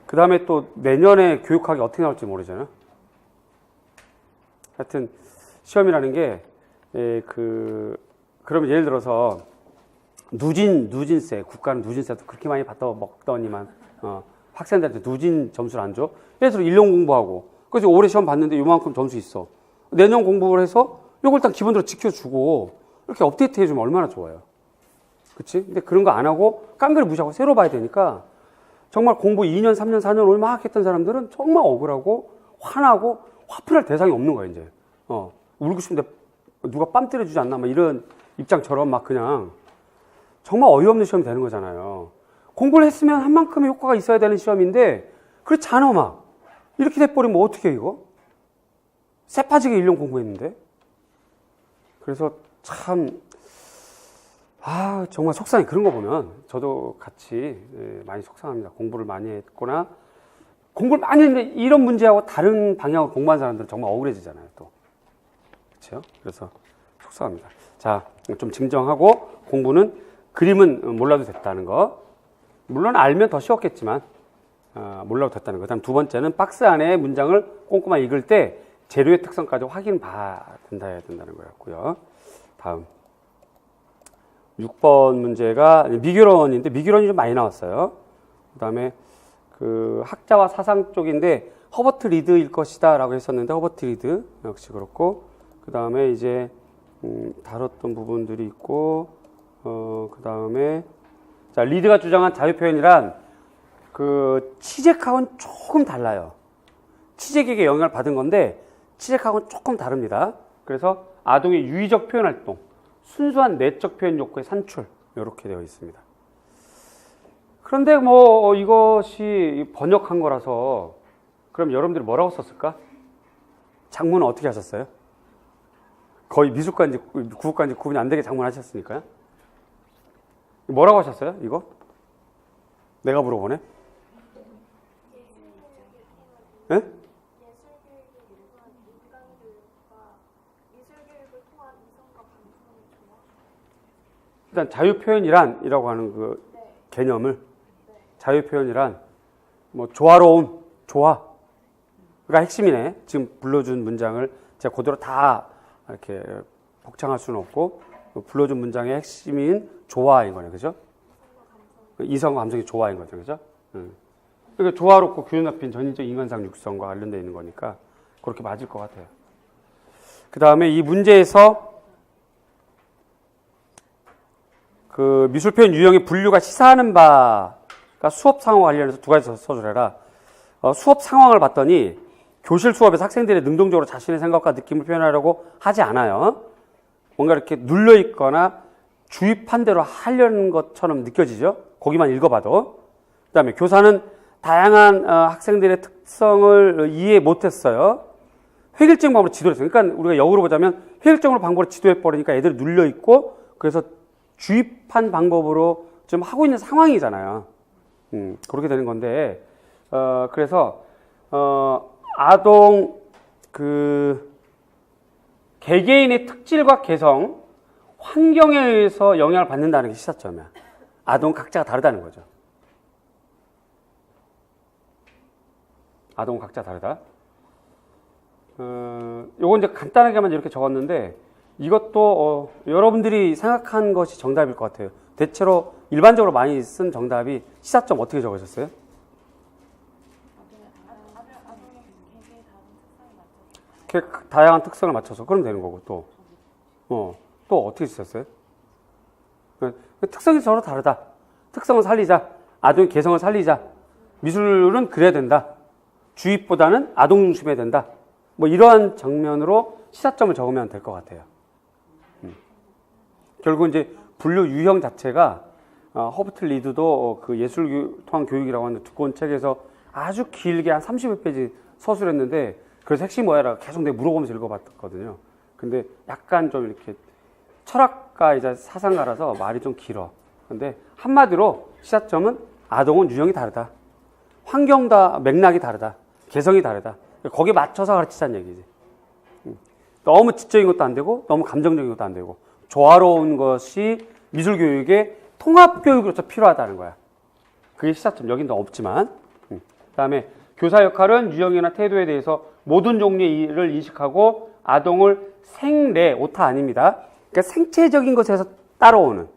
그 다음에 또 내년에 교육학이 어떻게 나올지 모르잖아. 하여튼 시험이라는 게 그러면 예를 들어서 누진세, 국가는 누진세도 그렇게 많이 받다 먹더니만 학생들한테 누진 점수를 안 줘. 예를 들어 1년 공부하고 그래서 올해 시험 봤는데 요만큼 점수 있어. 내년 공부를 해서 요걸 일단 기본적으로 지켜주고 이렇게 업데이트 해주면 얼마나 좋아요. 그치? 근데 그런 거 안 하고 깡그리 무시하고 새로 봐야 되니까 정말 공부 2년, 3년, 4년 막 했던 사람들은 정말 억울하고 화나고 화풀이할 대상이 없는 거야, 이제. 울고 싶은데 누가 뺨 때려주지 않나, 막 이런 입장처럼 막 그냥 정말 어이없는 시험이 되는 거잖아요. 공부를 했으면 한 만큼의 효과가 있어야 되는 시험인데 그렇지 않아, 막. 이렇게 돼버리면 뭐 어떻게 해, 이거? 새빠지게 1년 공부했는데. 그래서 참 정말 속상해. 그런 거 보면 저도 같이 많이 속상합니다. 공부를 많이 했거나 공부를 많이 했는데 이런 문제하고 다른 방향으로 공부한 사람들은 정말 억울해지잖아요, 또. 그렇죠? 그래서 속상합니다. 자, 좀 진정하고 공부는 그림은 몰라도 됐다는 거. 물론 알면 더 쉬웠겠지만 몰라도 됐다는 거. 그다음 두 번째는 박스 안에 문장을 꼼꼼하게 읽을 때 재료의 특성까지 확인 봐야 된다는 거였고요. 다음 6번 문제가 미규론인데 미규론이 좀 많이 나왔어요. 그다음에 그 학자와 사상 쪽인데 허버트 리드일 것이다 라고 했었는데 허버트 리드 역시 그렇고 그다음에 이제 다뤘던 부분들이 있고 그다음에 자, 리드가 주장한 자유표현이란 그 치젝하고는 조금 달라요. 치젝에게 영향을 받은 건데 치젝하고는 조금 다릅니다. 그래서 아동의 유의적 표현 활동, 순수한 내적 표현 욕구의 산출 이렇게 되어 있습니다. 그런데 뭐 이것이 번역한 거라서 그럼 여러분들이 뭐라고 썼을까? 작문은 어떻게 하셨어요? 거의 미술관인지 국어관인지 구분이 안 되게 작문하셨으니까요. 뭐라고 하셨어요? 이거? 내가 물어보네. 예? 일단 자유표현이란이라고 하는 그 개념을 자유표현이란 뭐 조화로운 조화가 핵심이네. 지금 불러준 문장을 제가 그대로 다 이렇게 복창할 수는 없고 불러준 문장의 핵심인 조화인 거네, 그죠? 이성과 감성의 조화인 거죠, 그죠? 그러니까 조화롭고 균형 잡힌 전인적 인간상 육성과 관련되어 있는 거니까 그렇게 맞을 것 같아요. 그 다음에 이 문제에서 그 미술표현 유형의 분류가 시사하는 바가 수업 상황과 관련해서 두 가지 써주래라. 수업 상황을 봤더니 교실 수업에서 학생들이 능동적으로 자신의 생각과 느낌을 표현하려고 하지 않아요. 뭔가 이렇게 눌려있거나 주입한 대로 하려는 것처럼 느껴지죠. 거기만 읽어봐도. 그 다음에 교사는 다양한 학생들의 특성을 이해 못했어요. 획일적 방법으로 지도를 했어요. 그러니까 우리가 역으로 보자면 획일적으로 방법으로 지도해버리니까 애들이 눌려있고 그래서 주입한 방법으로 좀 하고 있는 상황이잖아요. 그렇게 되는 건데 그래서 아동 그 개개인의 특질과 개성, 환경에 의해서 영향을 받는다는 게 시사점이야. 아동 각자가 다르다는 거죠. 아동 각자 다르다. 요건 이제 간단하게만 이렇게 적었는데 이것도 여러분들이 생각한 것이 정답일 것 같아요. 대체로 일반적으로 많이 쓴 정답이 시사점 어떻게 적으셨어요? 다양한 특성을 맞춰서 그러면 되는 거고 또 어떻게 쓰셨어요? 특성이 서로 다르다. 특성을 살리자. 아동의 개성을 살리자. 미술은 그래야 된다. 주입보다는 아동 중심해야 된다. 뭐 이러한 장면으로 시사점을 적으면 될 것 같아요. 결국 이제 분류 유형 자체가 허버트 리드도 그 예술 통한 교육이라고 하는 두꺼운 책에서 아주 길게 한 30여 페이지 서술했는데 그래서 핵심 뭐야라 계속 내가 물어보면서 읽어봤거든요. 근데 약간 좀 이렇게 철학가이자 사상가라서 말이 좀 길어. 근데 한마디로 시사점은 아동은 유형이 다르다. 환경과 맥락이 다르다. 개성이 다르다. 거기에 맞춰서 가르치자는 얘기지. 너무 지적인 것도 안 되고 너무 감정적인 것도 안 되고 조화로운 것이 미술교육의 통합교육으로서 필요하다는 거야. 그게 시사점. 여긴 더 없지만. 그 다음에 교사 역할은 유형이나 태도에 대해서 모든 종류의 일을 인식하고 아동을 생내, 오타 아닙니다. 그러니까 생체적인 것에서 따라오는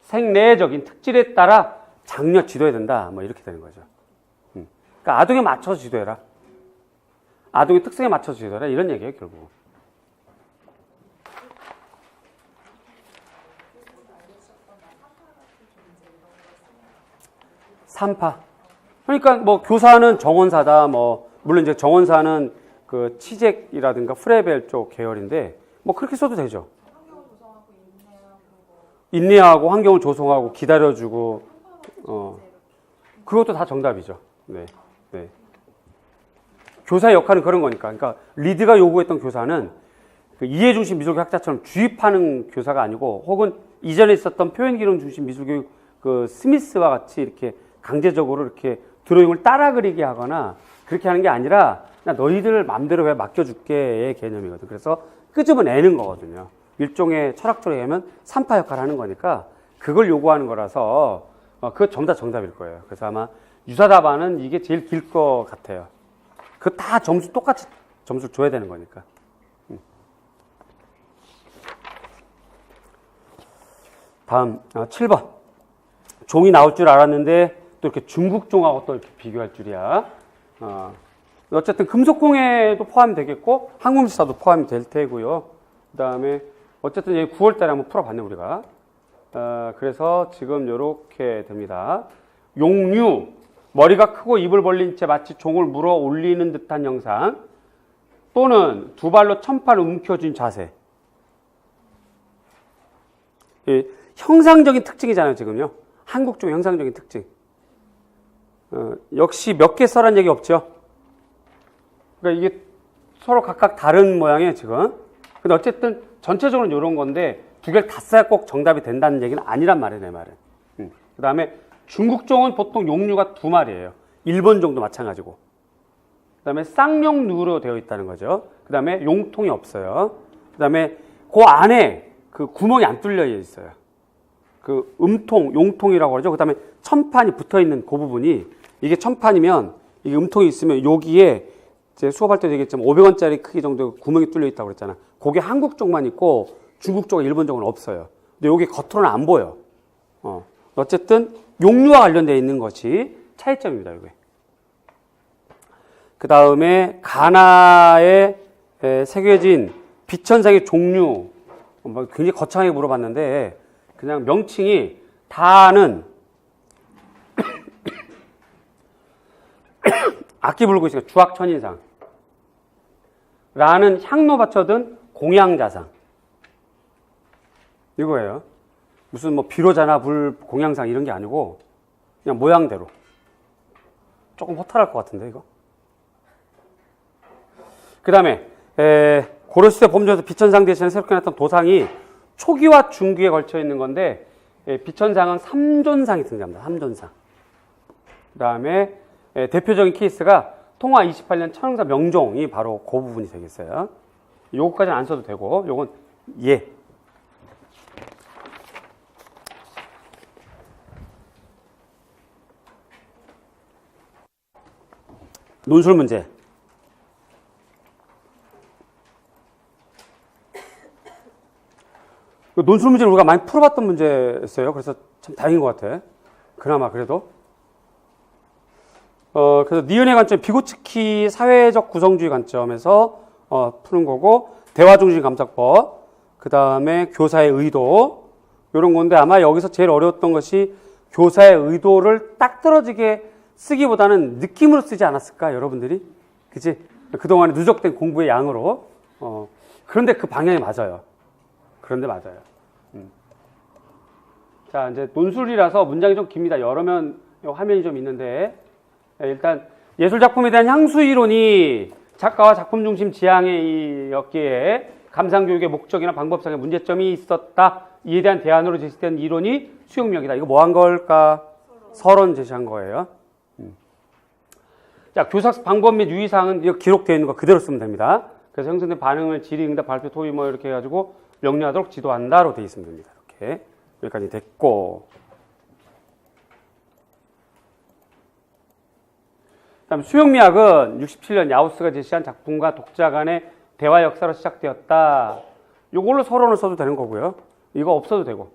생내적인 특질에 따라 장려 지도해야 된다. 뭐 이렇게 되는 거죠. 그러니까 아동에 맞춰서 지도해라. 아동의 특성에 맞춰서 지도해라. 이런 얘기예요, 결국. 삼파. 그러니까 뭐 교사는 정원사다. 뭐 물론 이제 정원사는 그 치젝이라든가 프레벨 쪽 계열인데 뭐 그렇게 써도 되죠. 인내하고 환경을 조성하고 기다려주고 그것도 다 정답이죠. 네. 교사의 역할은 그런 거니까. 그러니까 리드가 요구했던 교사는 그 이해중심 미술학자처럼 주입하는 교사가 아니고, 혹은 이전에 있었던 표현기능 중심 미술교육 그 스미스와 같이 이렇게 강제적으로 이렇게 드로잉을 따라 그리게 하거나 그렇게 하는 게 아니라 그냥 너희들 마음대로 왜 맡겨줄게의 개념이거든. 그래서 끄집어내는 거거든요. 일종의 철학적으로 얘기하면 산파 역할을 하는 거니까 그걸 요구하는 거라서 그거 전부 다 정답일 거예요. 그래서 아마 유사답안은 이게 제일 길 것 같아요. 그거 다 점수 똑같이 점수를 줘야 되는 거니까. 다음 7번. 종이 나올 줄 알았는데 또 이렇게 중국 종하고 또 이렇게 비교할 줄이야. 어쨌든 금속공예도 포함이 되겠고 항공지사도 포함이 될 테고요. 그 다음에 어쨌든 9월 달에 한번 풀어봤네 우리가. 그래서 지금 이렇게 됩니다. 용류, 머리가 크고 입을 벌린 채 마치 종을 물어 올리는 듯한 형상, 또는 두 발로 천팔을 움켜쥔 자세. 형상적인 특징이잖아요 지금요. 한국종 형상적인 특징. 역시 몇 개 써란 얘기 없죠. 그러니까 이게 서로 각각 다른 모양이에요 지금. 근데 어쨌든 전체적으로는 이런 건데 두 개를 다 써야 꼭 정답이 된다는 얘기는 아니란 말이에요 내 말은. 그 다음에 중국종은 보통 용류가 두 마리예요. 일본종도 마찬가지고. 그 다음에 쌍용류로 되어 있다는 거죠. 그 다음에 용통이 없어요. 그 다음에 그 안에 그 구멍이 안 뚫려 있어요. 그 용통이라고 그러죠. 그 다음에 천판이 붙어 있는 그 부분이, 이게 천판이면 이게 음통이 있으면 여기에 제 수업할 때도 얘기했지만 500원짜리 크기 정도 구멍이 뚫려 있다고 그랬잖아. 그게 한국 쪽만 있고 중국 쪽과 일본 쪽은 없어요. 근데 여기 겉으로는 안 보여. 어쨌든 용류와 관련되어 있는 것이 차이점입니다. 이게. 그 다음에 가나에 새겨진 비천상의 종류, 굉장히 거창하게 물어봤는데 그냥 명칭이 다는 악기 불고 있으니까 주악천인상, 라는 향로 받쳐든 공양자상, 이거예요. 무슨 뭐 비로자나 불 공양상 이런 게 아니고 그냥 모양대로. 조금 허탈할 것 같은데 이거. 그 다음에 고려시대 범죄에서 비천상 대신에 새롭게 나타난 도상이 초기와 중기에 걸쳐 있는 건데, 비천상은 삼존상이 등장합니다. 삼존상. 그 다음에 대표적인 케이스가 통화 28년 천황사 명종이 바로 그 부분이 되겠어요. 요거까지는 안 써도 되고, 요건 논술 문제. 논술 문제를 우리가 많이 풀어봤던 문제였어요. 그래서 참 다행인 것 같아. 그나마 그래도. 그래서 니은의 관점, 비고츠키 사회적 구성주의 관점에서 푸는 거고, 대화중심 감사법, 그 다음에 교사의 의도, 이런 건데 아마 여기서 제일 어려웠던 것이 교사의 의도를 딱 떨어지게 쓰기보다는 느낌으로 쓰지 않았을까, 여러분들이? 그치? 그동안에 누적된 공부의 양으로. 그런데 그 방향이 맞아요. 그런데 맞아요. 자, 이제 논술이라서 문장이 좀 깁니다. 여러 면 화면이 좀 있는데, 일단 예술작품에 대한 향수이론이 작가와 작품 중심 지향이었기에 감상교육의 목적이나 방법상의 문제점이 있었다. 이에 대한 대안으로 제시된 이론이 수용력이다. 이거 뭐 한 걸까? 서론 제시한 거예요. 자, 교사 방법 및 유의사항은 기록되어 있는 거 그대로 쓰면 됩니다. 그래서 형성된 반응을 질의, 응답, 발표, 토의 뭐 이렇게 해가지고 명료하도록 지도한다로 되어 있으면 됩니다. 이렇게. 여기까지 됐고. 다음 수용미학은 67년 야우스가 제시한 작품과 독자 간의 대화 역사로 시작되었다. 이걸로 서론을 써도 되는 거고요. 이거 없어도 되고.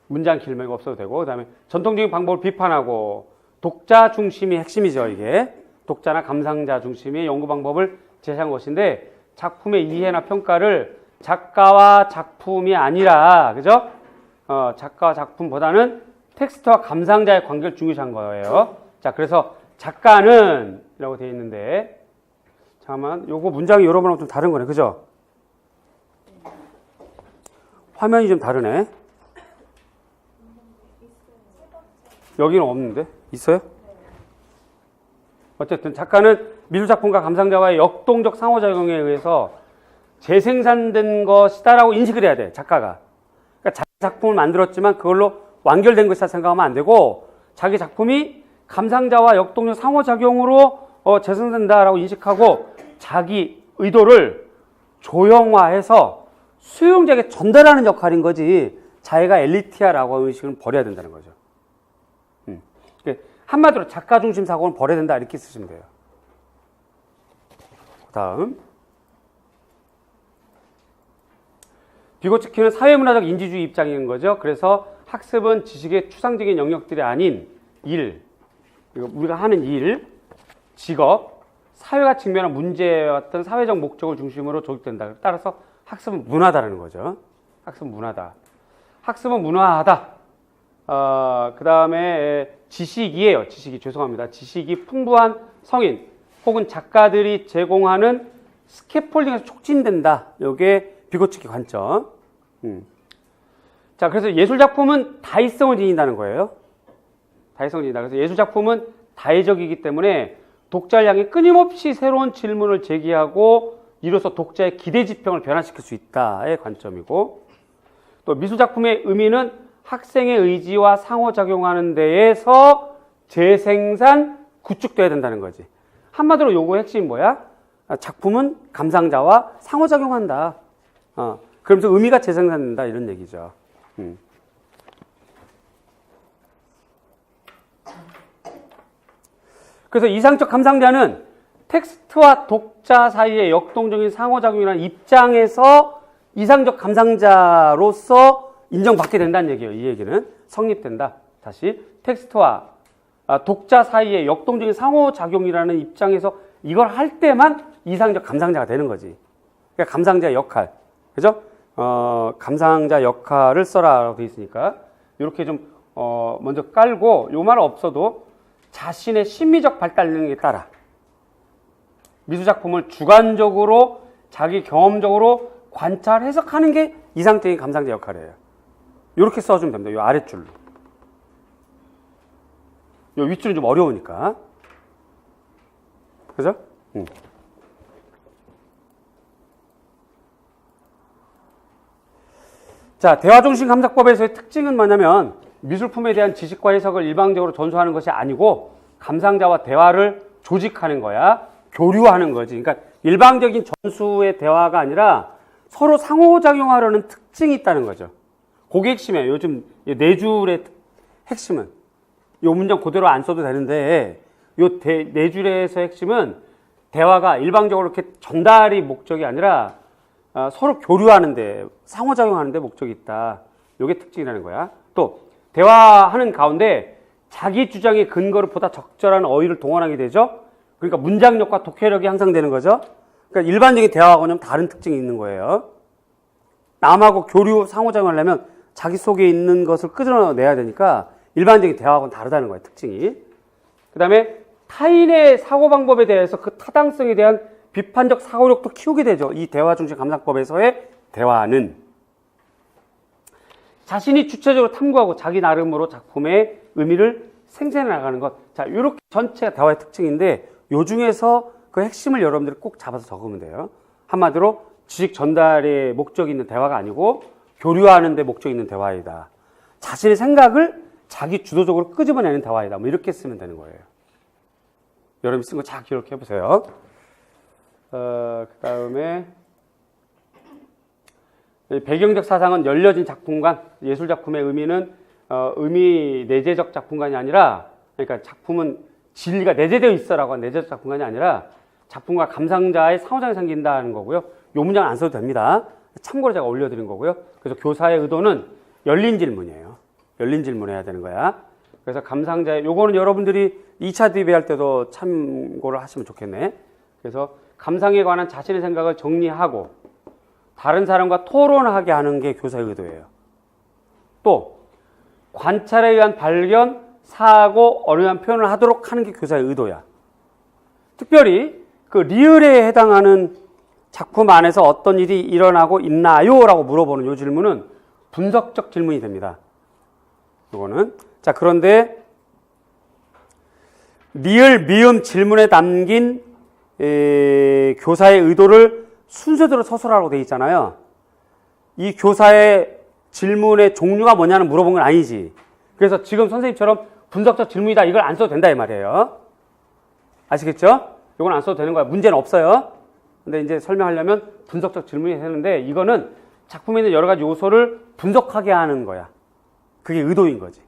문장 길면 이거 없어도 되고. 그 다음에 전통적인 방법을 비판하고, 독자 중심이 핵심이죠, 이게. 독자나 감상자 중심의 연구 방법을 제시한 것인데, 작품의 이해나 평가를 작가와 작품이 아니라, 그죠? 작가와 작품보다는 텍스트와 감상자의 관계를 중요시한 거예요. 자, 그래서 작가는 이라고 되어 있는데, 잠깐만, 요거 문장이 여러 번하고 좀 다른 거네, 그죠? 화면이 좀 다르네. 여기는 없는데? 있어요? 어쨌든 작가는 미술작품과 감상자와의 역동적 상호작용에 의해서 재생산된 것이다라고 인식을 해야 돼, 작가가. 그러니까 자기 작품을 만들었지만 그걸로 완결된 것이다 생각하면 안 되고, 자기 작품이 감상자와 역동적 상호작용으로 재생된다라고 인식하고, 자기 의도를 조형화해서 수용자에게 전달하는 역할인 거지, 자기가 엘리트야라고 하는 의식은 버려야 된다는 거죠. 한마디로 작가 중심 사고는 버려야 된다, 이렇게 쓰시면 돼요. 다음, 비고츠키는 사회문화적 인지주의 입장인 거죠. 그래서 학습은 지식의 추상적인 영역들이 아닌 일, 우리가 하는 일, 직업, 사회가 직면한 문제와 같은 사회적 목적을 중심으로 조직된다. 따라서 학습은 문화다라는 거죠. 학습은 문화다. 학습은 문화하다. 그 다음에 지식이에요. 지식이, 죄송합니다. 지식이 풍부한 성인 혹은 작가들이 제공하는 스캐폴딩에서 촉진된다. 이게 비고츠키 관점. 자, 그래서 예술작품은 다의성을 지닌다는 거예요. 다의성을 지닌다. 그래서 예술작품은 다의적이기 때문에 독자를 향해 끊임없이 새로운 질문을 제기하고 이로써 독자의 기대 지평을 변화시킬 수 있다의 관점이고, 또 미술작품의 의미는 학생의 의지와 상호작용하는 데에서 재생산, 구축돼야 된다는 거지. 한마디로 요거의 핵심이 뭐야? 작품은 감상자와 상호작용한다. 그러면서 의미가 재생산된다, 이런 얘기죠. 그래서 이상적 감상자는 텍스트와 독자 사이의 역동적인 상호작용이라는 입장에서 이상적 감상자로서 인정받게 된다는 얘기예요. 이 얘기는 성립된다. 다시, 텍스트와 독자 사이의 역동적인 상호작용이라는 입장에서 이걸 할 때만 이상적 감상자가 되는 거지. 그러니까 감상자의 역할, 그죠? 감상자 역할을 써라라고 되어 있으니까 이렇게 좀 먼저 깔고, 요 말 없어도 자신의 심미적 발달 능력에 따라 미술작품을 주관적으로 자기 경험적으로 관찰, 해석하는 게 이상적인 감상자 역할이에요. 이렇게 써주면 됩니다. 이 아랫줄로. 이 윗줄은 좀 어려우니까. 그죠? 자, 대화중심 감상법에서의 특징은 뭐냐면, 미술품에 대한 지식과 해석을 일방적으로 전수하는 것이 아니고 감상자와 대화를 조직하는 거야. 교류하는 거지. 그러니까 일방적인 전수의 대화가 아니라 서로 상호작용하려는 특징이 있다는 거죠. 그게 핵심이에요. 요즘 네 줄의 핵심은. 요 문장 그대로 안 써도 되는데, 요 네 줄에서 핵심은 대화가 일방적으로 이렇게 전달이 목적이 아니라 서로 교류하는데, 상호작용하는데 목적이 있다. 요게 특징이라는 거야. 또 대화하는 가운데 자기 주장의 근거를 보다 적절한 어휘를 동원하게 되죠. 그러니까 문장력과 독해력이 향상되는 거죠. 그러니까 일반적인 대화하고는 다른 특징이 있는 거예요. 남하고 교류, 상호작용을 하려면 자기 속에 있는 것을 끄집어내야 되니까 일반적인 대화하고는 다르다는 거예요, 특징이. 그 다음에 타인의 사고방법에 대해서 그 타당성에 대한 비판적 사고력도 키우게 되죠. 이 대화중심 감상법에서의 대화는. 자신이 주체적으로 탐구하고 자기 나름으로 작품의 의미를 생산해 나가는 것. 자, 이렇게 전체가 대화의 특징인데, 요 중에서 그 핵심을 여러분들이 꼭 잡아서 적으면 돼요. 한마디로 지식 전달의 목적이 있는 대화가 아니고 교류하는 데 목적이 있는 대화이다. 자신의 생각을 자기 주도적으로 끄집어내는 대화이다. 뭐 이렇게 쓰면 되는 거예요. 여러분이 쓴 거 잘 기록해 보세요. 그 다음에 배경적 사상은 열려진 작품관, 예술작품의 의미는 의미 내재적 작품관이 아니라, 그러니까 작품은 진리가 내재되어 있어라고 한 내재적 작품관이 아니라 작품과 감상자의 상호작용이 생긴다는 거고요. 요 문장은 안 써도 됩니다. 참고로 제가 올려드린 거고요. 그래서 교사의 의도는 열린 질문이에요. 열린 질문해야 되는 거야. 그래서 감상자의, 요거는 여러분들이 2차 디베이트 할 때도 참고를 하시면 좋겠네. 그래서 감상에 관한 자신의 생각을 정리하고 다른 사람과 토론하게 하는 게 교사의 의도예요. 또 관찰에 의한 발견, 사고, 언어한 표현을 하도록 하는 게 교사의 의도야. 특별히 그 리을에 해당하는 작품 안에서 어떤 일이 일어나고 있나요? 라고 물어보는 이 질문은 분석적 질문이 됩니다. 이거는. 자, 그런데 리을, 미음 질문에 담긴 교사의 의도를 순서대로 서술하라고 돼 있잖아요. 이 교사의 질문의 종류가 뭐냐는 물어본 건 아니지. 그래서 지금 선생님처럼 분석적 질문이다 이걸 안 써도 된다 이 말이에요. 아시겠죠? 이건 안 써도 되는 거야. 문제는 없어요. 근데 이제 설명하려면 분석적 질문이 되는데 이거는 작품에 있는 여러 가지 요소를 분석하게 하는 거야. 그게 의도인 거지.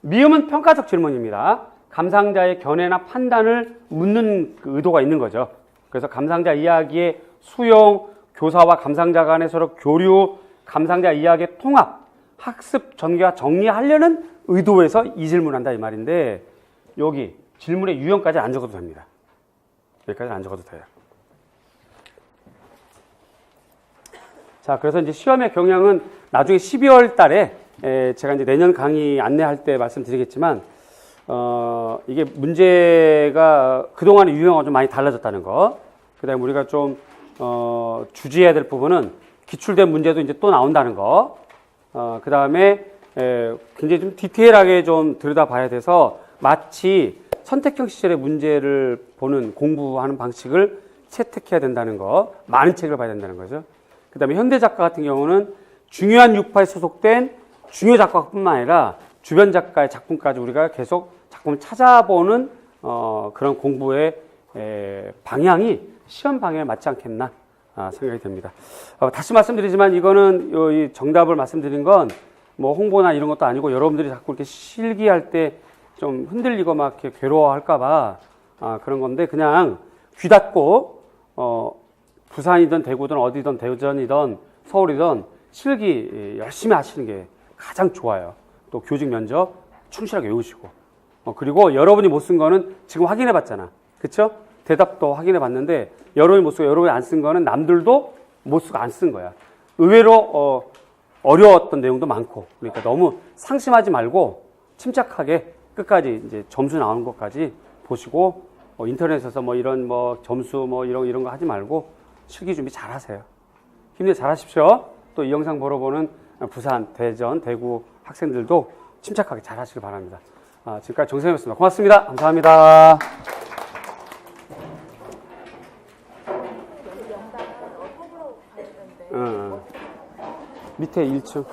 미음은 평가적 질문입니다. 감상자의 견해나 판단을 묻는 그 의도가 있는 거죠. 그래서 감상자 이야기의 수용, 교사와 감상자 간의 서로 교류, 감상자 이야기의 통합, 학습 전개와 정리하려는 의도에서 이 질문한다 이 말인데 여기 질문의 유형까지 안 적어도 됩니다. 여기까지 안 적어도 돼요. 자, 그래서 이제 시험의 경향은 나중에 12월 달에 제가 이제 내년 강의 안내할 때 말씀드리겠지만 이게 문제가 그동안의 유형과 좀 많이 달라졌다는 거. 그 다음에 우리가 좀 주지해야 될 부분은 기출된 문제도 이제 또 나온다는 거. 그 다음에 굉장히 좀 디테일하게 좀 들여다봐야 돼서 마치 선택형 시절의 문제를 보는 공부하는 방식을 채택해야 된다는 거. 많은 책을 봐야 된다는 거죠. 그 다음에 현대 작가 같은 경우는 중요한 유파에 소속된 중요 작가뿐만 아니라 주변 작가의 작품까지 우리가 계속 작품을 찾아보는 그런 공부의 방향이 시험 방향에 맞지 않겠나 생각이 듭니다. 다시 말씀드리지만 이거는 이 정답을 말씀드린 건 뭐 홍보나 이런 것도 아니고 여러분들이 자꾸 이렇게 실기할 때 좀 흔들리고 막 이렇게 괴로워할까봐 그런 건데 그냥 귀 닫고 부산이든 대구든 어디든 대전이든 서울이든 실기 열심히 하시는 게 가장 좋아요. 또 교직 면접 충실하게 외우시고 그리고 여러분이 못 쓴 거는 지금 확인해 봤잖아. 그쵸? 대답도 확인해 봤는데 여러분이 못 쓰고 여러분이 안 쓴 거는 남들도 못 쓰고 안 쓴 거야. 의외로 어려웠던 내용도 많고 그러니까 너무 상심하지 말고 침착하게 끝까지 이제 점수 나오는 것까지 보시고 인터넷에서 뭐 이런 뭐 점수 뭐 이런 거 하지 말고 실기 준비 잘 하세요. 힘내 잘 하십시오. 또 이 영상 보러 보는 부산, 대전, 대구 학생들도 침착하게 잘 하시길 바랍니다. 지금까지 정선생이었습니다. 고맙습니다. 감사합니다. 밑에 1층.